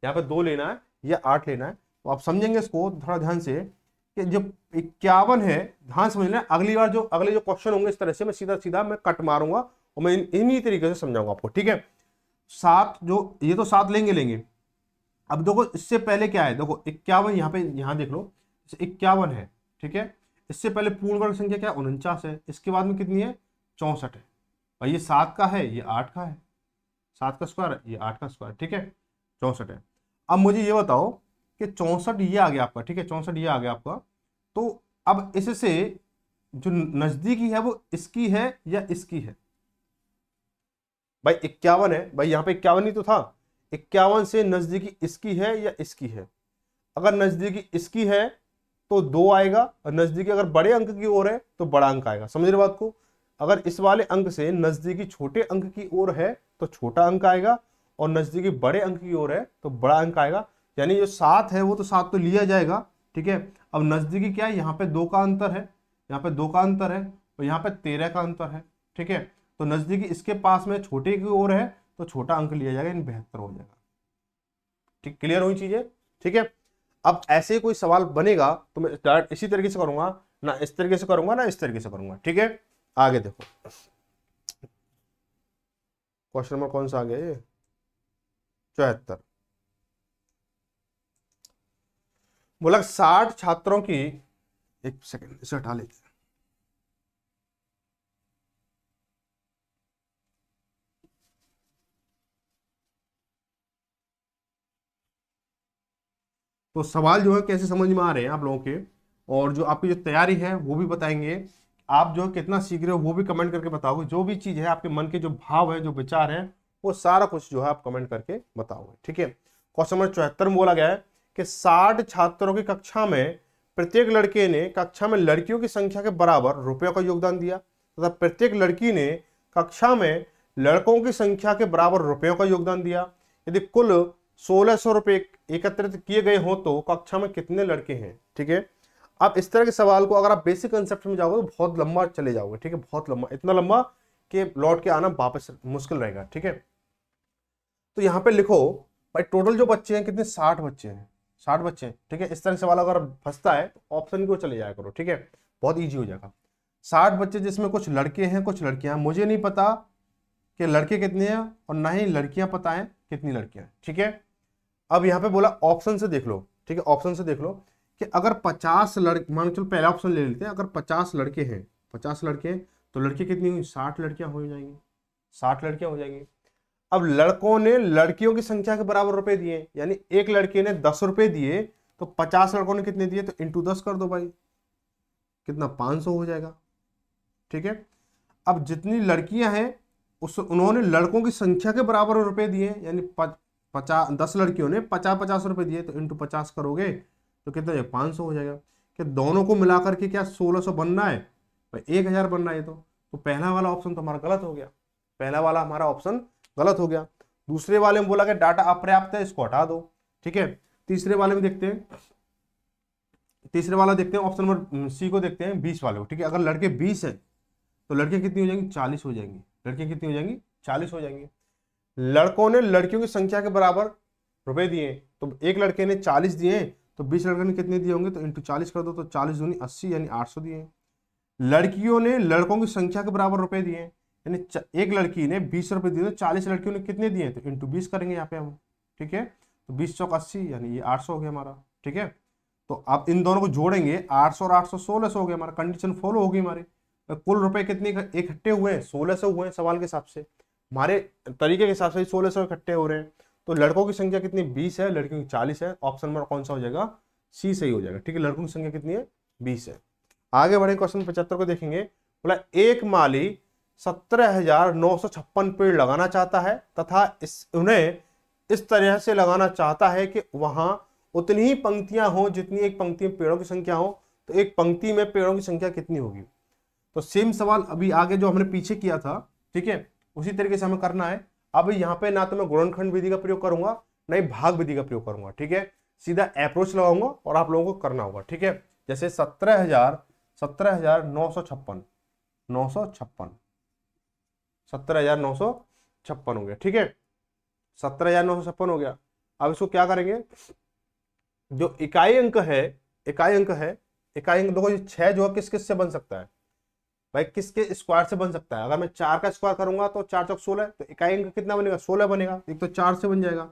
यहाँ पे 2 लेना है या 8 लेना है। तो आप समझेंगे इसको थोड़ा ध्यान से कि जब 51 है, ध्यान समझ लेना, अगले जो क्वेश्चन होंगे इस तरह से मैं सीधा मैं कट मारूंगा और मैं इन्हीं तरीके से समझाऊंगा आपको। ठीक है, 7 जो ये तो 7 लेंगे। अब देखो इससे पहले क्या है, देखो 51 यहाँ देख लो, 51 है। ठीक है, इससे पहले पूर्ण वर्ग संख्या क्या है, 49 है। इसके बाद में कितनी है, 64 है भाई। ये 7 का है, ये 8 का है, 7 का स्क्वायर, ये 8 का स्क्वायर। ठीक है, 64 है। अब मुझे ये बताओ कि 64 ये आ गया आपका। ठीक है, 64 ये आ गया आपका। तो अब इससे जो नजदीकी है वो इसकी है या इसकी है भाई, 51 है भाई, यहाँ पे 51 ही तो था। 51 से नजदीकी इसकी है या इसकी है। अगर नजदीकी इसकी है तो 2 आएगा, और नजदीकी अगर बड़े अंक की ओर है तो बड़ा अंक आएगा। समझ रहे बात को, अगर इस वाले अंक से नजदीकी छोटे अंक की ओर है तो छोटा अंक आएगा, और नजदीकी बड़े अंक की ओर है तो बड़ा अंक आएगा। यानी जो 7 है वो तो 7 तो लिया जाएगा। ठीक है, अब नजदीकी क्या है, यहाँ पे 2 का अंतर है, यहाँ पे 2 का अंतर है, और यहाँ पे 13 का अंतर है। ठीक है, तो नजदीकी इसके पास में छोटे की ओर है तो छोटा अंक लिया जाएगा, यानी 72 हो जाएगा। ठीक, क्लियर हुई चीजें। ठीक है, अब ऐसे कोई सवाल बनेगा तो मैं डायरेक्ट इसी तरीके से करूंगा, ना इस तरीके से करूंगा ना इस तरीके से करूंगा। ठीक है, आगे देखो क्वेश्चन नंबर कौन सा आ गया, ये 74। बोला 60 छात्रों की, एक सेकंड इसे हटा लेते हैं। तो सवाल जो है कैसे समझ में आ रहे हैं आप लोगों के, और जो आपकी जो तैयारी है वो भी बताएंगे। आप जो है कितना सीख रहे हो वो भी कमेंट करके बताओगे। जो भी चीज है आपके मन के जो भाव है, जो विचार है, वो सारा कुछ जो है आप कमेंट करके बताओगे। ठीक है, क्वेश्चन नंबर 74 में बोला गया है कि 60 छात्रों की कक्षा में प्रत्येक लड़के ने कक्षा में लड़कियों की संख्या के बराबर रुपयों का योगदान दिया, तथा प्रत्येक लड़की ने कक्षा में लड़कों की संख्या के बराबर रुपयों का योगदान दिया। यदि कुल 1600 रुपये एकत्रित किए गए हो तो कक्षा में कितने लड़के हैं। ठीक है, आप इस तरह के सवाल को अगर आप बेसिक कंसेप्ट में जाओगे तो बहुत लंबा चले जाओगे, ठीक है, बहुत लंबा, इतना लंबा कि लौट के आना वापस मुश्किल रहेगा, ठीक है। तो यहाँ पे लिखो भाई टोटल जो बच्चे हैं कितने, 60 बच्चे हैं, 60 बच्चे हैं, ठीक है। इस तरह के सवाल अगर फंसता है तो ऑप्शन को चले जाया करो, ठीक है, बहुत ईजी हो जाएगा। 60 बच्चे जिसमें कुछ लड़के हैं कुछ लड़कियां हैं, मुझे नहीं पता कि लड़के कितने हैं और ना ही लड़कियां पता है कितनी लड़कियां, ठीक है। अब यहाँ पे बोला ऑप्शन से देख लो, ठीक है, ऑप्शन से देख लो कि अगर 50 लड़के, मान चलो पहला ऑप्शन ले लेते हैं, अगर 50 लड़के हैं, 50 लड़के हैं तो लड़की कितनी हुई, 60 लड़कियां हो जाएंगी, 60 लड़कियां हो जाएंगी। अब लड़कों ने लड़कियों की संख्या के बराबर रुपए दिए, यानी एक लड़के ने 10 रुपए दिए तो 50 लड़कों ने कितने दिए, तो इंटू 10 कर दो भाई, कितना, 500 हो जाएगा, ठीक है। अब जितनी लड़कियां हैं उस उन्होंने लड़कों की संख्या के बराबर रुपए दिए, यानी 10 लड़कियों ने 50-50 रुपए दिए, तो इंटू 50 करोगे तो कितना, 500 हो जाएगा। कि दोनों को मिलाकर के क्या 1600 बनना है, 1000 बनना है। तो पहला वाला ऑप्शन तो हमारा गलत हो गया, पहला वाला हमारा ऑप्शन गलत हो गया। दूसरे वाले में बोला कि डाटा अपर्याप्त है, इसको हटा दो, ठीक है। तीसरे वाले में देखते हैं, तीसरे वाला देखते हैं, ऑप्शन नंबर सी को देखते हैं, 20 वाले को, ठीक है। अगर लड़के 20 है तो लड़कियां कितनी हो जाएंगी, 40 हो जाएंगी, लड़कियां कितनी हो जाएंगी, 40 हो जाएंगी। लड़कों ने लड़कियों की संख्या के बराबर रुपए दिए, तो एक लड़के ने 40 दिए तो 20 लड़कों ने कितने दिए होंगे, तो इंटू 40 कर दो, तो 40 दूनी 80 यानी 800 दिए। लड़कियों ने लड़कों की संख्या के बराबर रुपए दिए, यानी एक लड़की ने 20 रुपए दिए तो 40 लड़कियों ने कितने दिए, तो इंटू 20 करेंगे यहाँ पे हम, ठीक है। तो 20 चौक 80 यानी ये 800 हो गया हमारा, ठीक है। तो आप इन दोनों को जोड़ेंगे, 800 और 800 1600 हो गया हमारा, कंडीशन फॉलो होगी हमारी। कुल रुपए कितने इकट्ठे हुए हैं, 1600 हुए हैं सवाल के हिसाब से, हमारे तरीके के हिसाब से 1600 इकट्ठे हो रहे हैं। तो लड़कों की संख्या कितनी, 20 है, लड़कियों की 40 है, ऑप्शन नंबर कौन सा हो जाएगा, सी सही हो जाएगा, ठीक है। लड़कों की संख्या कितनी है, 20 है। आगे बढ़े क्वेश्चन 75 को देखेंगे। बोला एक माली 17,956 पेड़ लगाना चाहता है तथा उन्हें इस तरह से लगाना चाहता है कि वहां उतनी ही पंक्तियां हो जितनी एक पंक्ति में पेड़ों की संख्या हो, तो एक पंक्ति में पेड़ों की संख्या कितनी होगी। तो सेम सवाल अभी आगे जो हमने पीछे किया था, ठीक है, उसी तरीके से हमें करना है। अब यहाँ पे ना तो मैं गुणनखंड विधि का प्रयोग करूंगा ना ही भाग विधि का प्रयोग करूंगा, ठीक है, सीधा अप्रोच लगाऊंगा और आप लोगों को करना होगा, ठीक है। जैसे 17,956 17,956 हो गया, ठीक है, 17,956 हो गया। अब इसको क्या करेंगे, जो इकाई अंक है, इकाई अंक देखो, ये 6 जो है किस किस से बन सकता है भाई, किसके स्क्वायर से बन सकता है। अगर मैं 4 का स्क्वायर करूंगा तो 4 चौक 16, तो इकाई अंक कितना बनेगा, 16 बनेगा। एक तो 4 से बन जाएगा,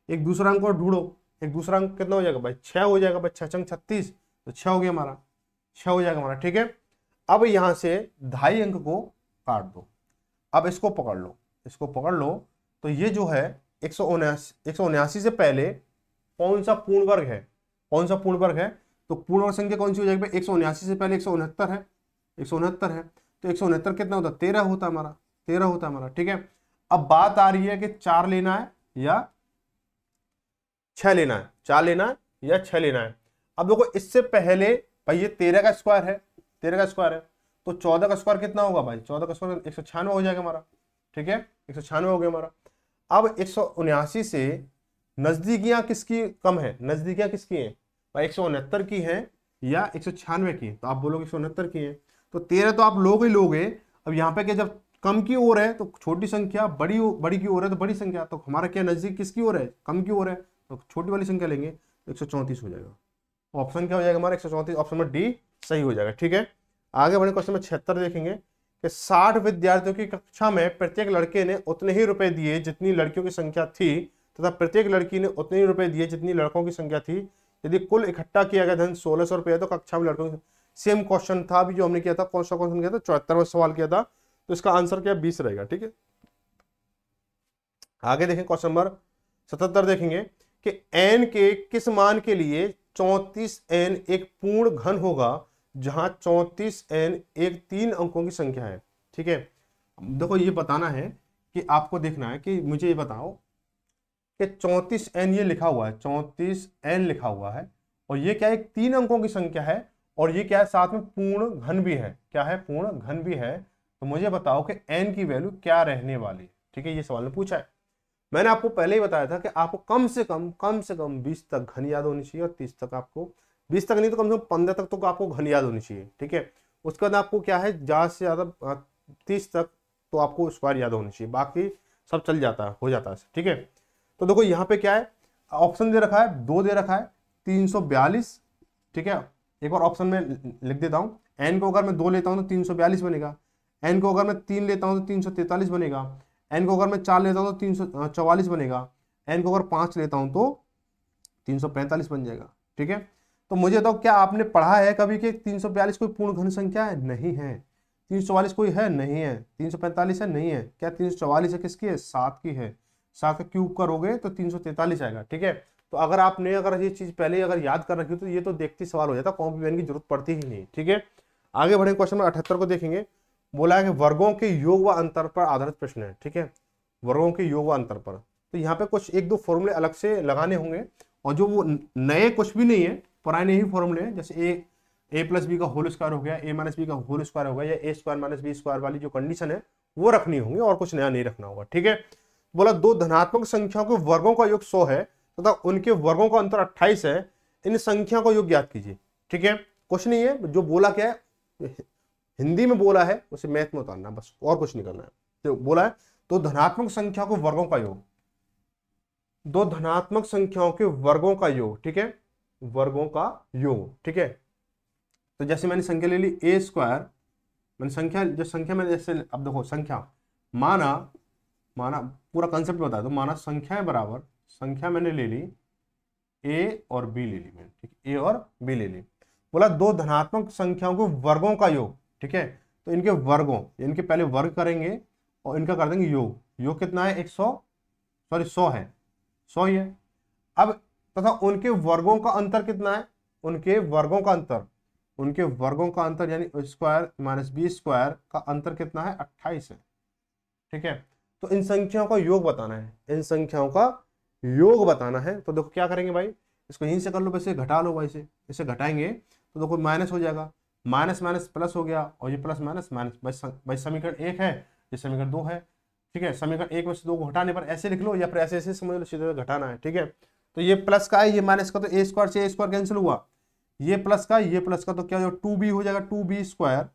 एक दूसरा अंक और ढूंढो, एक दूसरा अंक कितना हो जाएगा भाई, 6 हो जाएगा भाई, 6 चंग 36, तो 6 हो गया हमारा, 6 हो जाएगा हमारा, ठीक है। अब यहां से 2.5 अंक को काट दो, अब इसको पकड़ लो, इसको पकड़ लो। तो ये जो है 179 से पहले कौन सा पूर्ण वर्ग है, कौन सा पूर्ण वर्ग है, तो पूर्ण वर्ग संख्या कौन सी हो जाएगी, 179 से पहले 169 है, 169 है, तो 169 कितना होता है, 13 होता है हमारा, 13 होता है हमारा, ठीक है। अब बात आ रही है कि 4 लेना है या 6 लेना है, 4 लेना है या 6 लेना है। अब देखो इससे पहले भाई ये 13 का स्क्वायर है, 13 का स्क्वायर है, तो 14 का स्क्वायर कितना होगा भाई, 14 का स्क्वायर 196 हो जाएगा हमारा, ठीक है, 196 हो गया हमारा। अब 179 से नजदीकियां किसकी कम है, नजदीकियां किसकी हैं भाई, 169 की है या 196 की, तो आप बोलोगे 169 की है, तो 13 तो आप लोग ही लोगे। अब यहाँ पे क्या, जब कम की ओर है तो छोटी संख्या, बड़ी की ओर है तो बड़ी संख्या, तो हमारा क्या नजदीक किसकी ओर है, कम की ओर है, तो छोटी वाली संख्या लेंगे, 134 हो जाएगा। ऑप्शन क्या हो जाएगा हमारा, 134, ऑप्शन नंबर डी सही हो जाएगा, ठीक है। आगे बढ़े क्वेश्चन में 76 देखेंगे कि 60 विद्यार्थियों की कक्षा में प्रत्येक लड़के ने उतने ही रुपए दिए जितनी लड़कियों की संख्या थी तथा प्रत्येक लड़की ने उतने ही रुपए दिए जितनी लड़कों की संख्या थी। यदि कुल इकट्ठा किया गया धन 1600 रुपये है तो कक्षा में लड़कों की, सेम क्वेश्चन था अभी जो हमने किया था, कौन सा क्वेश्चन किया था, 74वां सवाल किया था, तो इसका आंसर क्या 20 रहेगा, ठीक है। आगे देखें क्वेश्चन नंबर 77 देखेंगे कि n के किस मान के लिए 34n एक पूर्ण घन होगा जहां 34n एक 3 अंकों की संख्या है, ठीक है। देखो ये बताना है कि आपको देखना है कि मुझे ये बताओ कि 34n ये लिखा हुआ है, 34n लिखा हुआ है, और ये क्या एक 3 अंकों की संख्या है, और ये क्या है साथ में पूर्ण घन भी है, क्या है, पूर्ण घन भी है। तो मुझे बताओ कि n की वैल्यू क्या रहने वाली है, ठीक है, ये सवाल ने पूछा है। मैंने आपको पहले ही बताया था कि आपको कम से कम 20 तक घन याद होनी चाहिए और 30 तक आपको 20 तक नहीं तो कम से कम 15 तक तो आपको घन याद होनी चाहिए, ठीक है। उसके बाद आपको क्या है, ज़्यादा से ज़्यादा 30 तक तो आपको स्क्वायर याद होनी चाहिए, बाकी सब चल जाता है, हो जाता है, ठीक है। तो देखो यहाँ पे क्या है, ऑप्शन दे रखा है, 2 दे रखा है, 342, ठीक है। एक और ऑप्शन में लिख देता हूँ, एन को अगर मैं 2 लेता हूँ तो 342 बनेगा, एन को अगर मैं 3 लेता हूँ तो 343 बनेगा, एन को अगर मैं 4 लेता हूँ तो 344 बनेगा, एन को अगर 5 लेता हूँ तो 345 बन जाएगा, ठीक है। तो मुझे बताओ, क्या आपने पढ़ा है कभी कि 342 कोई पूर्ण घन संख्या है? नहीं है। 344 कोई है? नहीं है। 345 है? नहीं है। क्या 344 है? किसकी है? 7 की है। 7 का क्यूब करोगे तो 343 आएगा, ठीक है। तो अगर आपने अगर ये चीज पहले अगर याद कर रखी हो तो ये तो देखते सवाल हो जाता, कॉपी पेन की जरूरत पड़ती ही नहीं, ठीक है। आगे बढ़े, क्वेश्चन नंबर 78 को देखेंगे। बोला है कि वर्गों के योग व अंतर पर आधारित प्रश्न है, ठीक है। वर्गों के योग व अंतर पर, तो यहाँ पे कुछ 1-2 फॉर्मूले अलग से लगाने होंगे, और जो वो नए कुछ भी नहीं है, पुराने ही फॉर्मूले हैं, जैसे ए प्लस बी का होल स्क्वायर हो गया, ए माइनस बी का होल स्क्वायर हो गया, या ए स्क्वायर माइनस बी स्क्वायर वाली जो कंडीशन है वो रखनी होंगी, और कुछ नया नहीं रखना होगा, ठीक है। बोला 2 धनात्मक संख्याओं के वर्गों का योग 100 है तथा उनके वर्गों का अंतर 28 है, इन संख्या को योग ज्ञात कीजिए, ठीक है। कुछ नहीं है, जो बोला क्या है, हिंदी में बोला है उसे मैथ में उतारना, बस, और कुछ नहीं करना है। तो बोला है तो धनात्मक संख्याओं के वर्गों का योग, 2 धनात्मक संख्याओं के वर्गों का योग, ठीक है, वर्गों का योग, ठीक है। तो जैसे मैंने संख्या ले ली ए स्क्वायर, मैंने संख्या, जो संख्या मैंने जैसे, अब देखो संख्या, माना पूरा कंसेप्ट बता दो, माना संख्या बराबर, संख्या मैंने ले ली ए और बी ले ली मैंने, ठीक, ए और बी ले ली। बोला 2 धनात्मक संख्याओं के वर्गों का योग, ठीक है। तो इनके वर्गों, इनके पहले वर्ग करेंगे और इनका कर देंगे योग। योग कितना है? 100 है, 100 ही है। अब तथा उनके वर्गों का अंतर कितना है? उनके वर्गों का अंतर यानी स्क्वायर माइनस बी स्क्वायर का अंतर कितना है? 28 है, ठीक है। तो इन संख्याओं का योग बताना है, इन संख्याओं का योग बताना है। तो देखो क्या करेंगे भाई, इसको यहीं से कर लो, वैसे घटा लो भाई, से इसे घटाएंगे तो देखो माइनस हो जाएगा, माइनस माइनस प्लस हो गया, और ये प्लस माइनस माइनस, भाई समीकरण 1 है, ये समीकरण 2 है, ठीक है। समीकरण 1 में से 2 को हटाने पर ऐसे लिख लो, या फिर ऐसे ऐसे समझ लो, सीधे घटाना है, ठीक है। तो ये प्लस का है, ये माइनस का, तो ए स्क्वायर से ए स्क्वायर कैंसिल हुआ, ये प्लस का, ये प्लस का, तो क्या हो जाएगा? 2b हो जाएगा, 2b स्क्वायर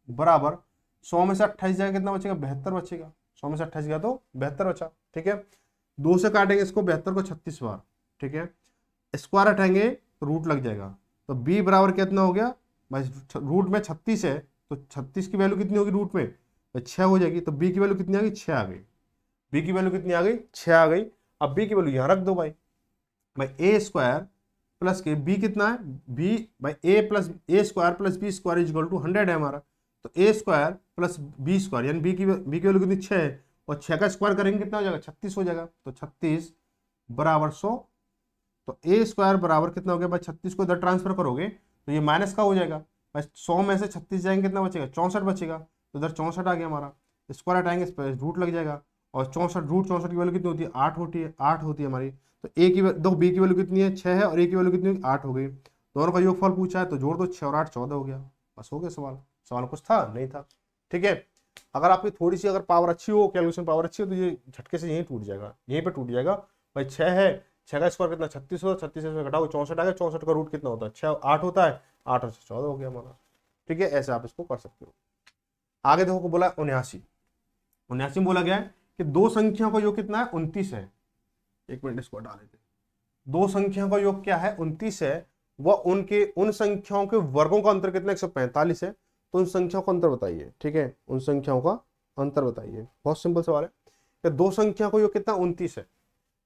बराबर 100 में से 28 जाएगा, कितना बचेगा? 72 बचेगा। 100 में से 28 गया तो 72 बचा, ठीक है। 2 से काटेंगे इसको, 72 को 36 बार, ठीक है। स्क्वायर हटाएंगे तो रूट लग जाएगा, तो b बराबर कितना हो गया भाई? रूट में 36 है, तो 36 की वैल्यू कितनी होगी रूट में? 6 हो जाएगी। तो b की वैल्यू कितनी आ गई? 6 आ गई। b की वैल्यू कितनी आ गई? 6 आ गई। अब b की वैल्यू यहाँ रख दो भाई ए स्क्वायर प्लस के b कितना है? b भाई A plus A square plus B square is equal to 100 है हमारा, तो A square plus B square, यानी b की वैल्यू कितनी? 6 है, और 6 का स्क्वायर करेंगे कितना हो जाएगा? 36 हो जाएगा। तो 36 बराबर 100, तो ए स्क्वायर बराबर कितना हो गया भाई? 36 को इधर ट्रांसफर करोगे तो ये माइनस का हो जाएगा भाई, 100 में से 36 जाएंगे कितना बचेगा? 64 बचेगा, तो इधर 64 आ गया हमारा। स्क्वायर हटाएंगे, इस पर रूट लग जाएगा, और 64 रूट 64 की वैल्यू कितनी होती है? 8 होती है, 8 होती है हमारी। तो ए की दो, बी की वैल्यू कितनी है? 6 है, और ए की वैल्यू कितनी होगी? 8 हो गई। दोनों का योगफल पूछा है तो जोड़ दो, 6 और 8 14 हो गया। बस हो गया सवाल। सवाल कुछ था? नहीं था, ठीक है। अगर आपकी थोड़ी सी अगर पावर अच्छी हो, कैलकुलेशन पावर अच्छी हो, तो ये झटके से यहीं टूट जाएगा, यहीं पे टूट जाएगा भाई। 6 है, 6 का स्क्वायर कितना? 36 होता है, 36 से घटाओ 64 आ गया, 64 का रूट कितना होता है? 6 8 होता है, 8 और 14 हो गया हमारा, ठीक है। ऐसे आप इसको कर सकते हो। आगे देखो बोला 79 में बोला गया है कि 2 संख्याओं का योग कितना है? 29 है। एक मिनट इसको हटा लेते। 2 संख्याओं का योग क्या है? 29 है। वह उनके उन संख्याओं के वर्गों का अंतर कितना? 145 है। तो उन संख्याओं का अंतर बताइए, ठीक है। उन संख्याओं का अंतर बताइए। बहुत सिंपल सवाल है कि 2 संख्याओं का योग कितना? 29 है।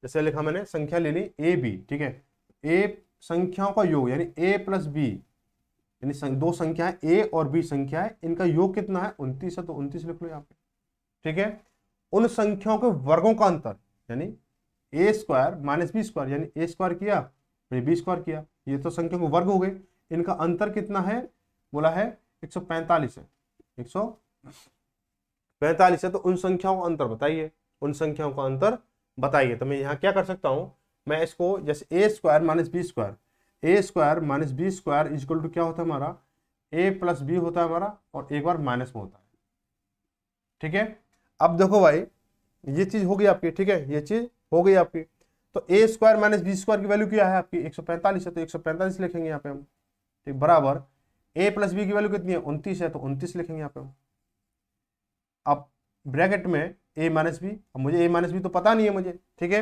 जैसे लिखा मैंने, संख्या ले ली ए बी, ठीक है। ए संख्याओं का योग यानी ए प्लस बी, यानी 2 संख्याएं ए और बी संख्या है, इनका योग कितना है? 29 है, तो 29 लिख लो यहाँ पे, ठीक है। उन संख्याओं के वर्गों का अंतर यानी ए स्क्वायर माइनस बी स्क्वायर, यानी ए स्क्वायर किया बी स्क्वायर किया, ये तो संख्या के वर्ग हो गए। इनका अंतर कितना है? बोला है 145 है, 145 है। तो उन संख्याओं का अंतर बताइए, उन संख्याओं का अंतर बताइए। तो मैं यहाँ क्या कर सकता हूँ, मैं इसको जैसे A square minus B square, A square minus B square equal to क्या होता है हमारा? ए प्लस बी होता है हमारा, और एक बार माइनस में होता है, ठीक है। अब देखो भाई, ये चीज हो गई आपकी, ठीक है, ये चीज हो गई आपकी। तो A square minus B square की वैल्यू क्या है आपकी? 145 है, तो 145 लिखेंगे यहाँ पे हम, ठीक, बराबर a प्लस बी की वैल्यू कितनी है 29 है, तो 29 लिखेंगे यहाँ पे। अब ब्रैकेट में a माइनस बी, अब मुझे a माइनस बी तो पता नहीं है मुझे, ठीक है।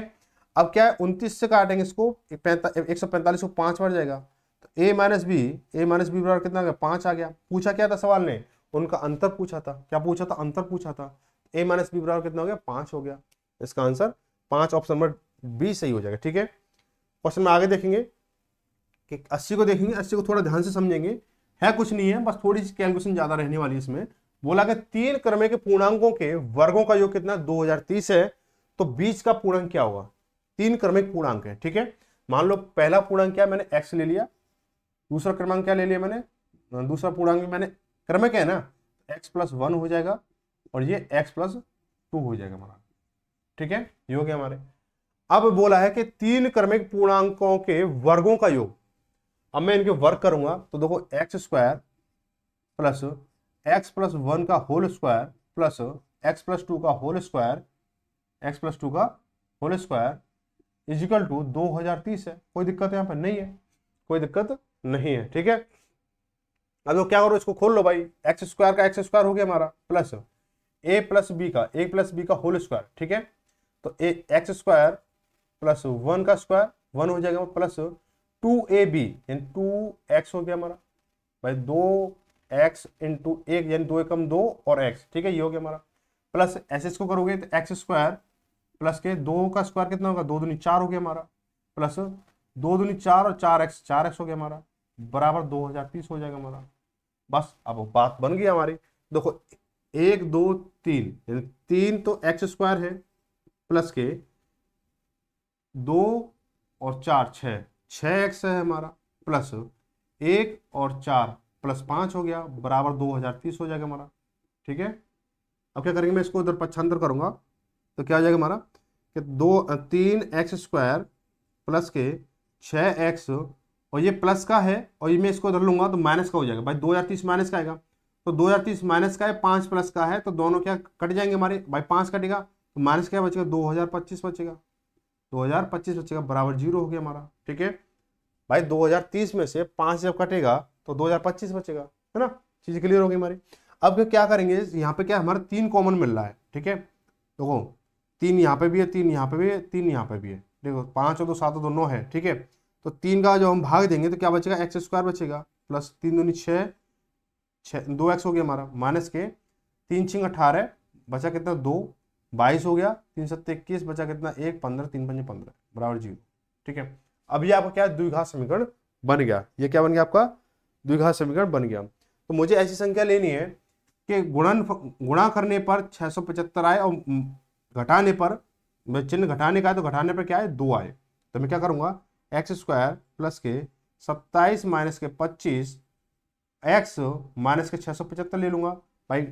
अब क्या है 29 से काटेंगे इसको, 145 को 5 बढ़ जाएगा, तो a माइनस बी बराबर कितना आ गया 5 आ गया। पूछा क्या था सवाल ने, उनका अंतर पूछा था, क्या पूछा था, अंतर पूछा था। a माइनस बी बराबर कितना हो गया 5 हो गया। इसका आंसर 5, ऑप्शन नंबर बी सही हो जाएगा, ठीक है। क्वेश्चन में आगे देखेंगे कि 80 को देखेंगे, 80 को थोड़ा ध्यान से समझेंगे, है कुछ नहीं है, बस थोड़ी सी कैलकुलेशन ज्यादा रहने वाली है इसमें। बोला कि 3 क्रम के पूर्णांकों के वर्गों का योग कितना 2030 है, तो बीच का पूर्णांक क्या होगा। 3 क्रमिक पूर्णांक है, ठीक है। मान लो पहला पूर्णांक क्या मैंने x ले लिया, दूसरा क्रमांक क्या ले लिया मैंने, दूसरा पूर्णांक भी मैंने क्रमिक है ना, x प्लस 1 हो जाएगा और ये x प्लस 2 हो जाएगा हमारा, ठीक है। ये हो गया हमारे। अब बोला है कि 3 क्रमिक पूर्णांकों के वर्गों का योग। अब मैं इनके वर्ग करूंगा तो देखो X square plus X plus 1 का whole square plus X plus 2 का होल स्क्वायर, एक्स प्लस 2 का होल स्क्वायर इजिकल टू 2030 है। कोई दिक्कत यहाँ पर नहीं है, कोई दिक्कत नहीं है, ठीक है। अब तो क्या करो, इसको खोल लो भाई, एक्स स्क्वायर का एक्स स्क्वायर हो गया हमारा, प्लस ए प्लस बी का होल स्क्वायर, ठीक है। तो एक्स स्क्वायर प्लस 1 का स्क्वायर 1 हो जाएगा, प्लस 2ab यानी 2x हो गया हमारा भाई, 2x इंटू 1 यानी 2 एकम 2 और x, ठीक है। ये हो गया हमारा। प्लस ऐसे इसको करोगे तो एक्स स्क्वायर प्लस के 2 का स्क्वायर कितना होगा 2 दूनी 4 हो गया हमारा, प्लस 2 दूनी 4 और 4x हो गया हमारा, बराबर 2030 हो जाएगा हमारा। बस अब बात बन गई हमारी। देखो 1 2 3 यानी 3 तो एक्स स्क्वायर है, प्लस के 2 और 4 6x है हमारा, प्लस 1 और 4 प्लस 5 हो गया, बराबर 2030 हो जाएगा हमारा, ठीक है। अब क्या करेंगे, मैं इसको उधर पक्षांतर करूंगा तो क्या हो जाएगा हमारा कि 3x स्क्वायर प्लस के 6x, और ये प्लस का है और ये मैं इसको उधर लूंगा तो माइनस का हो जाएगा भाई, 2030 माइनस का आएगा, तो 2030 माइनस का है, 5 प्लस का है, तो दोनों क्या कट जाएंगे हमारे भाई, 5 कटेगा तो माइनस क्या बचेगा 2025 बचेगा, 2025 बचेगा, बराबर 0 हो गया हमारा, ठीक है भाई। 2030 में से 5 जब कटेगा तो 2025 बचेगा, है ना, चीज क्लियर होगी हमारी। अब क्या करेंगे, यहाँ पे क्या हमारा 3 कॉमन मिल रहा है, ठीक है। देखो 3 यहाँ पे भी है, 3 यहाँ पे भी है, 3 यहाँ पे भी है, देखो 5 और 2 7 और 2 9 है, ठीक है। तो 3 का जो हम भाग देंगे तो क्या बचेगा, एक्स स्क्वायर बचेगा, प्लस 3 दूनी 6 2x हो गया हमारा, माइनस के 3 6 18 बचा कितना 2 22 हो गया, 3 7 21 बचा कितना 1 15 3 5 15 बराबर 0, ठीक है। अब ये आपका क्या द्विघात समीकरण बन गया, ये क्या बन गया आपका द्विघात समीकरण बन गया। तो मुझे ऐसी संख्या लेनी है कि गुणा करने पर 675 आए और घटाने पर, चिन्ह घटाने का है तो घटाने पर क्या है 2 आए, तो मैं क्या करूंगा एक्स स्क्वायर प्लस के 27 माइनस के 25 एक्स माइनस के 675 ले लूंगा भाई।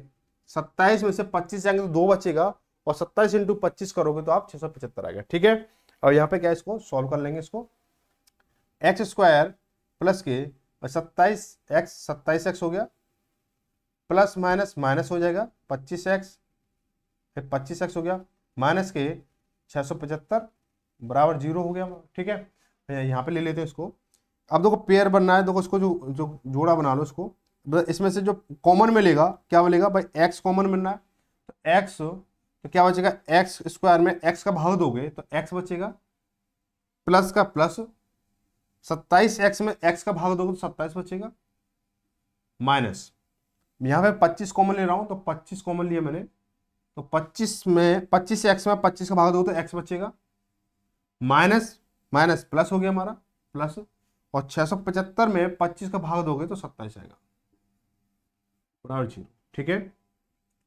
27 में से 25 जाएंगे तो 2 बचेगा, और 27 इंटू 25 करोगे तो आप 675 आएगा, ठीक है। और यहाँ पे क्या इसको सॉल्व कर लेंगे, इसको एक्स स्क्वायर प्लस के 27x हो गया, प्लस माइनस माइनस हो जाएगा 25x, फिर 25x हो गया, माइनस के 675 बराबर 0 हो गया, ठीक है। यहाँ पे ले लेते हैं इसको। अब देखो पेयर बनना है, देखो इसको जो जोड़ा बना लो इसको, इसमें से जो कॉमन मिलेगा क्या मिलेगा भाई, x कॉमन मिलना है, तो x तो क्या बचेगा, एक्स स्क्वायर में x का भाग दोगे तो x बचेगा, प्लस का प्लस 27x में x का भाग दोगे तो 27 बचेगा, माइनस यहाँ पे 25 कॉमन ले रहा हूं तो 25 कॉमन लिया मैंने, तो 25x में 25 का भाग दोगे तो x बचेगा, माइनस माइनस प्लस हो गया हमारा प्लस, और 675 में 25 का भाग दोगे तो 27 आएगा, बराबर 0, ठीक है।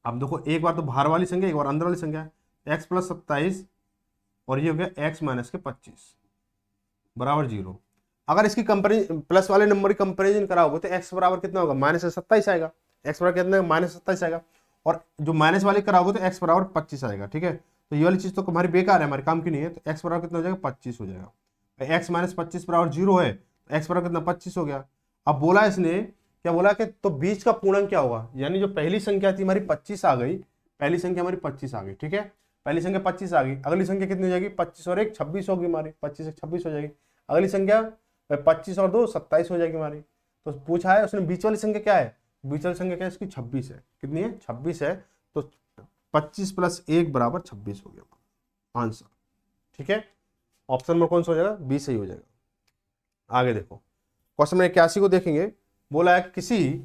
अब देखो एक बार तो बाहर वाली संख्या, एक बार अंदर वाली संख्या है, x प्लस 27 और ये हो गया x माइनस के 25 बराबर 0। अगर इसकी कंपेरिजन प्लस वाले नंबर की कंपेरिजन कराओगे तो x बराबर कितना होगा, माइनस 27 आएगा, x बराबर कितना माइनस 27 आएगा, और जो माइनस वाले कराओगे तो x बराबर 25 आएगा, ठीक है। तो ये वाली चीज तो हमारी बेकार है, हमारे काम की नहीं है, तो x बराबर कितना हो जाएगा 25 हो जाएगा, x माइनस 25 बराबर 0 है, तो x बराबर कितना 25 हो गया। अब बोला इसने क्या बोला कि तो बीच का पूर्णांक क्या होगा, यानी जो पहली संख्या थी हमारी 25 आ गई, पहली संख्या हमारी 25 आ गई, ठीक है, पहली संख्या 25 आ गई, अगली संख्या कितनी हो जाएगी 25 और 1 26 होगी हमारी, 25 से 26 हो जाएगी, अगली संख्या 25 और 2 27 हो जाएगी हमारी, तो पूछा है उसने बीच वाली संख्या क्या है, बीच वाली संख्या क्या है इसकी 26 है। कितनी है, 26 है। तो 25 + 1 = 26 हो गया आंसर। ठीक है, ऑप्शन नंबर कौन सा हो जाएगा, बी सही हो जाएगा। आगे देखो क्वेश्चन नंबर 81 को देखेंगे। बोला है किसी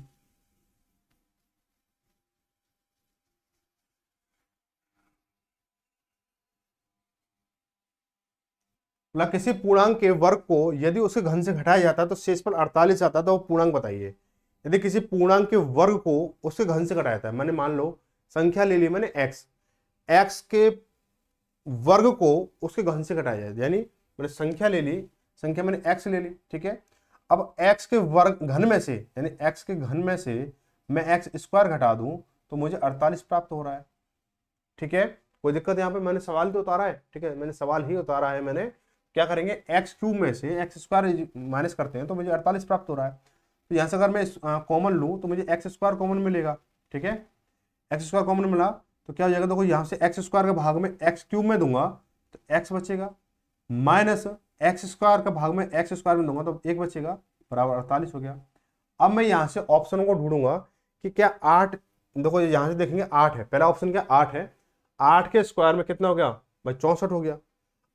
पूर्णांक के वर्ग को यदि उसके घन से घटाया जाता है तो शेषफल 48 आता है, तो वो पूर्णांक बताइए। यदि किसी पूर्णांक के वर्ग को उसके घन से घटाया जाता है, मैंने मान लो संख्या ले ली मैंने x, x के वर्ग को उसके घन से घटाया जाए, यानी मैंने संख्या ले ली, संख्या मैंने x ले ली। ठीक है, अब x के वर्ग घन में से, यानी x के घन में से मैं x² घटा दूं तो मुझे 48 प्राप्त हो रहा है। ठीक है, कोई दिक्कत यहाँ पे, मैंने सवाल तो उतारा है। ठीक है, मैंने सवाल ही उतारा है। मैंने क्या करेंगे, x³ में से x² माइनस करते हैं तो मुझे 48 प्राप्त हो रहा है। तो यहाँ से अगर मैं कॉमन लूँ तो मुझे x² कॉमन मिलेगा। ठीक है, x² कॉमन मिला तो क्या हो जाएगा, देखो यहाँ से x² के भाग में x³ में दूंगा तो x बचेगा, माइनस x² के भाग में x² में दूंगा तो 1 बचेगा, बराबर 48 हो गया। अब मैं यहाँ से ऑप्शन को ढूंढूंगा कि क्या 8, देखो यहाँ से देखेंगे 8 है, पहला ऑप्शन क्या 8 है, 8 के स्क्वायर में कितना हो गया भाई 64 हो गया।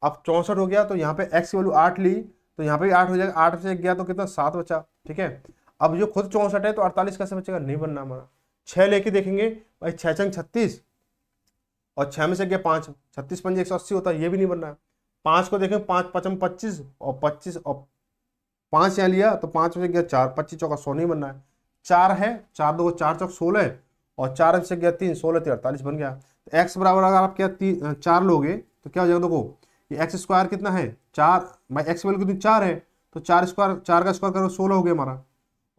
अब 64 हो गया तो यहाँ पे x की वैल्यू 8 ली तो यहाँ पे भी 8 हो जाएगा, 8 से गया तो कितना 7 बचा। ठीक है, अब जो खुद 64 है तो 48 कैसे बचेगा, नहीं बनना हमारा। 6 लेके देखेंगे भाई, 6 छंग 36 और 6 में से गया 5, 36 पंजे 180 होता है, ये भी नहीं बनना है। 5 को देखें, 5 पचम 25 और 25 और 5 यहाँ लिया तो 5 में से गया 4, 25 चौका 100 नहीं बनना है। 4 है, 4 2 4 चौक 16 और 4 से गया 3, 16 3 48 बन गया। तो x बराबर अगर आप क्या 4 लोगे तो क्या हो जाएगा, देखो ये x² कितना है 4, भाई x वैल्यू कितनी 4 है तो 4 का स्क्वायर करो 16 हो गया हमारा।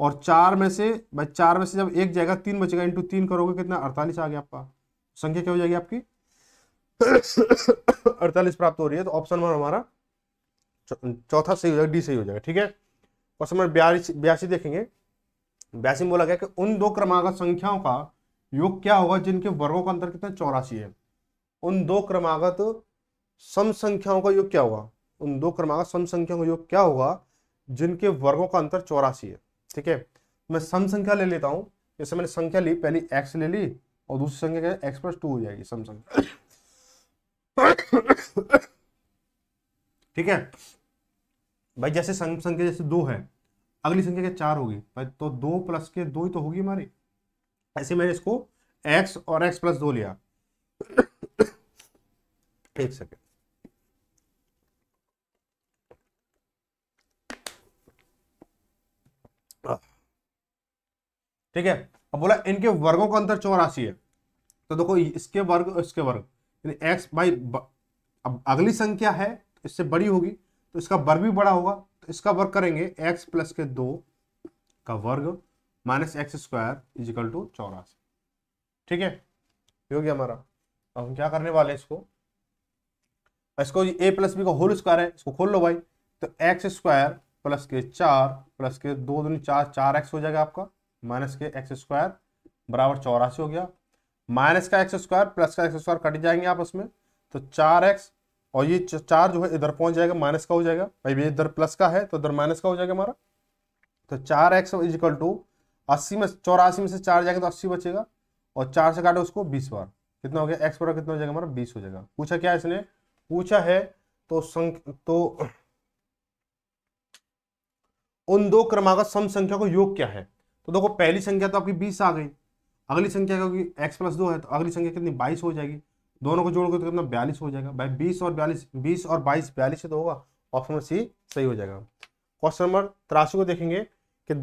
और 4 में से भाई 4 में से जब 1 जाएगा 3 बचेगा, इंटू 3 करोगे कितना 48 आ गया आपका। संख्या क्या हो जाएगी आपकी 48 प्राप्त हो रही है। तो ऑप्शन नंबर हमारा चौथा सही हो जाएगा, डी सही हो जाएगा। ठीक है, क्वेश्चन नंबर 82 देखेंगे। 82 में बोला गया कि उन दो क्रमागत संख्याओं का योग क्या होगा जिनके वर्गों का अंतर कितना 84 है। उन दो क्रमागत सम संख्याओं का योग क्या होगा, उन दो क्रमागत सम संख्याओं का योग क्या होगा जिनके वर्गों का अंतर 84 है। ठीक है, मैं सम संख्या ले लेता हूं, जैसे मैंने संख्या ली, पहली x ले ली और दूसरी संख्या क्या है x + 2 हो जाएगी सम संख्या। ठीक है भाई, जैसे सम संख्या जैसे 2 है, अगली संख्या क्या 4 होगी भाई, तो 2 + के 2 ही तो होगी हमारी। ऐसे मैंने इसको x और x + 2 लिया। एक सेकेंड, ठीक है। अब बोला इनके वर्गों का अंतर 84 है, तो देखो इसके वर्ग और इसके वर्ग, यानी x भाई अब अगली संख्या है इससे बड़ी होगी तो इसका वर्ग भी बड़ा होगा, तो इसका वर्ग करेंगे x + के 2 का वर्ग माइनस x² = 84। ठीक है, ये हो गया हमारा। अब हम क्या करने वाले हैं, इसको a + b का होल स्क्वायर है, इसको खोल लो भाई, तो x² + के 4 + के 2 दूनी 4, 4x हो जाएगा आपका, माइनस के x² बराबर 84 हो गया। माइनस का x² प्लस का x² कट जाएंगे आपस में, तो 4x और ये 4 जो है इधर पहुंच जाएगा, माइनस का हो जाएगा भाई, ये इधर प्लस का है तो इधर माइनस का हो जाएगा हमारा। तो 4x = 80 में 84 में से 4 जाएगा तो 80 बचेगा, और 4 से काटे उसको 20 बार, कितना हो गया x बराबर कितना हो जाएगा हमारा 20 हो जाएगा। पूछा क्या इसने, पूछा है तो उन दो क्रमागत सम संख्या को योग क्या है। तो देखो पहली संख्या तो आपकी 20 आ गई, अगली संख्या क्योंकि x + 2 है तो अगली संख्या कितनी 22 हो जाएगी, दोनों को जोड़ोगे तो कितना 42 हो जाएगा भाई। 20 और 22 42 से तो होगा, ऑप्शन में सी सही हो जाएगा। क्वेश्चन नंबर 83 को देखेंगे कि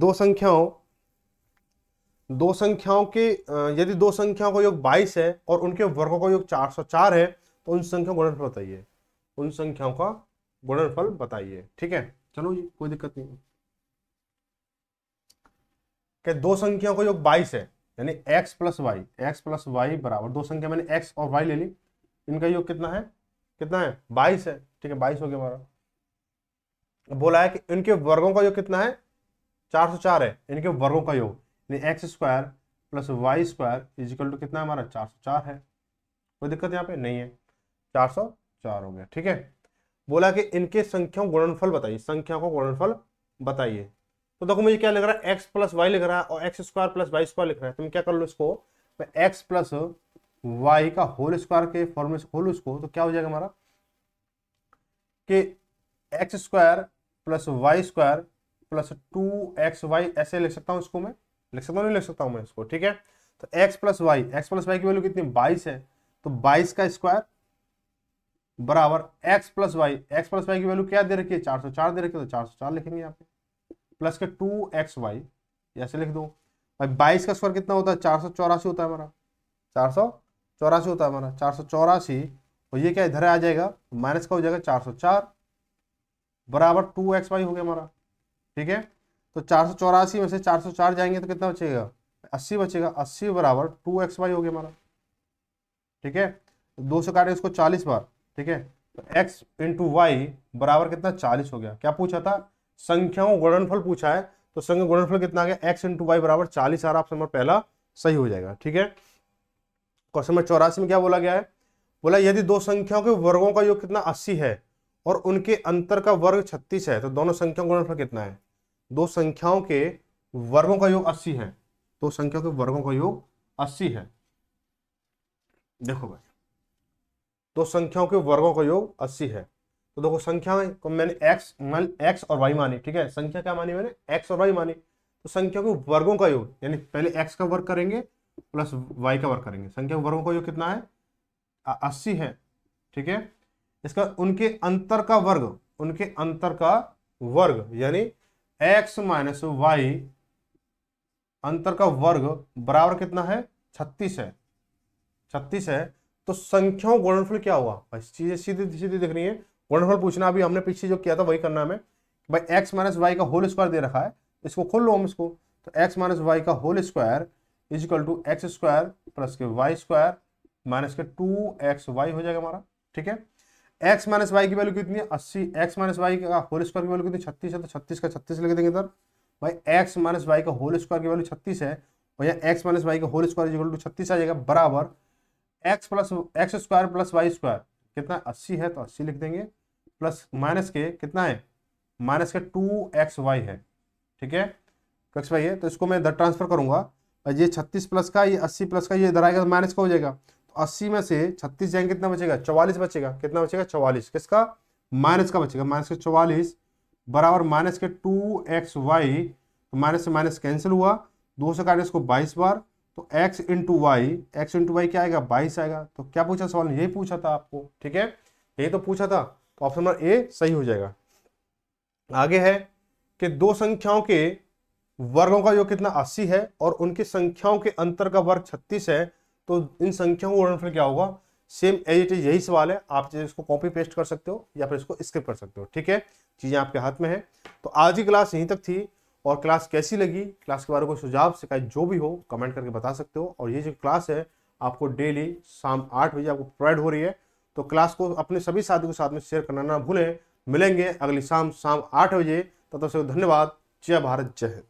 दो संख्याओं के यदि दो संख्याओं का योग 22 है और उनके वर्गों का योग 404 है तो उन संख्याओं का गुणनफल बताइए, उन संख्याओं का गुणनफल बताइए। ठीक है, चलो जी कोई दिक्कत नहीं। कि दो संख्याओं का योग 22 है, यानी x + y बराबर, दो संख्या मैंने x और y ले ली, इनका योग कितना है 22 है। ठीक है, 22 हो गया हमारा। बोला है कि इनके वर्गों का योग कितना है 404 है, इनके वर्गों का योग यानी x² + y² = कितना है हमारा 404 है। कोई दिक्कत यहाँ पे नहीं है, 404 हो गया। ठीक है, बोला कि इनके संख्याओं गुणनफल बताइए, संख्याओं का गुणनफल बताइए। तो देखो मुझे क्या लिख रहा है, एक्स प्लस वाई लिख रहा है और X square plus Y square लिख रहा है। तुम क्या कर लो इसको, एक्स प्लस वाई का होल स्क्वायर के फॉर्मूले से खोलो इसको, तो क्या हो जाएगा हमारा कि X square plus Y square plus 2xy, ऐसे लिख सकता हूं इसको, मैं लिख सकता हूं, नहीं लिख सकता हूं मैं इसको, ठीक है। तो एक्स प्लस वाई की वैल्यू कितनी, 22 है, तो 22 का स्क्वायर बराबर एक्स प्लस वाई की वैल्यू क्या दे रखी है, 404 दे रखी है, तो 404 लिखेंगे यहाँ पे, प्लस के 2xy, ऐसे लिख दो भाई। 22 का स्क्वायर कितना होता है, 484 होता है हमारा, 484 होता है हमारा, 484, और ये क्या इधर आ जाएगा, माइनस का हो जाएगा 404 बराबर 2xy हो गया हमारा, ठीक है। तो 484 में से 404 जाएंगे तो कितना बचेगा, 80 बचेगा, 80 बराबर 2xy हो गया हमारा, ठीक है। 2 से काटे इसको 40 बार, ठीक है। तो x इंटू वाई बराबर कितना, 40 हो गया। क्या पूछा था, संख्याओं गुणनफल पूछा है, तो संख्या गुणनफल कितना आ गया, x इंटू वाई बराबर 40 आ रहा, ऑप्शन नंबर पहला सही हो जाएगा, ठीक है। क्वेश्चन नंबर 84 में क्या बोला गया है, बोला यदि दो संख्याओं के वर्गों का योग कितना 80 है और उनके अंतर का वर्ग 36 है, तो दोनों संख्याओं का गुणनफल कितना है। दो संख्याओं के वर्गों का योग 80 है, दो संख्याओं के वर्गों का योग 80 है। देखो भाई, दो संख्याओं के वर्गों का योग 80 है, तो देखो संख्या को मैंने एक्स और वाई मानी, ठीक है। संख्या क्या मानी मैंने, एक्स और वाई मानी, तो संख्या के वर्गों का योग, यानी पहले एक्स का वर्ग करेंगे प्लस वाई का वर्ग करेंगे। संख्या के वर्गों का योग कितना है, 80 है, ठीक है। इसका उनके अंतर का वर्ग, उनके अंतर का वर्ग यानी x माइनस वाई अंतर का वर्ग बराबर कितना है, 36 है, 36 है। तो संख्याओं गुणनफल क्या हुआ भाई, चीजें सीधी सीधी दिख रही है, गुणनफल पूछना अभी हमने पीछे जो किया था वही करना है भाई। x माइनस वाई का होल स्क्वायर दे रखा है, इसको खोल लो हम इसको, तो x माइनस वाई का whole square is equal to X square plus के वाई स्क्वायर माइनस के 2xy हो जाएगा हमारा, ठीक है। x माइनस वाई की वैल्यू कितनी है, 80, x माइनस वाई का होल स्क्वायर की वैल्यू कितनी 36 है, तो 36 का 36 लिख देंगे इधर भाई। x माइनस वाई का होल स्क्वायर की वैल्यू 36 है, और यहाँ x माइनस वाई का होल स्क्वायर इक्वल टू 36 आ जाएगा, बराबर X square plus Y square कितना 80 है, तो 80 लिख देंगे, प्लस माइनस के कितना है, माइनस के 2xy है, ठीक है, x वाई है। तो इसको मैं इधर ट्रांसफर करूंगा, और ये 36 प्लस का, ये 80 प्लस का, ये इधर आएगा तो माइनस का हो जाएगा। तो 80 में से 36 जाएंगे कितना बचेगा, 44 बचेगा, कितना बचेगा 44, किसका, माइनस का बचेगा, माइनस के 44 बराबर माइनस के 2xy, तो माइनस से माइनस कैंसिल हुआ, 2 से काटे इसको 22 बार, तो x इंटू वाई क्या आएगा, 22 आएगा। तो क्या पूछा सवाल, यही पूछा था आपको, ठीक है, यही तो पूछा था, तो ऑप्शन नंबर ए सही हो जाएगा। आगे है कि दो संख्याओं के वर्गों का योग कितना 80 है और उनकी संख्याओं के अंतर का वर्ग 36 है, तो इन संख्याओं का गुणनफल क्या होगा। सेम एज इट इज यही सवाल है, आप इसको कॉपी पेस्ट कर सकते हो या फिर इसको स्किप कर सकते हो, ठीक है, चीजें आपके हाथ में है। तो आज की क्लास यहीं तक थी, और क्लास कैसी लगी, क्लास के बारे में कोई सुझाव शिकायत जो भी हो कमेंट करके बता सकते हो। और ये जो क्लास है आपको डेली शाम 8 बजे आपको प्रोवाइड हो रही है, तो क्लास को अपने सभी साथियों के साथ में शेयर करना ना भूलें। मिलेंगे अगली शाम 8 बजे, तब तक से धन्यवाद। जय भारत, जय हिंद।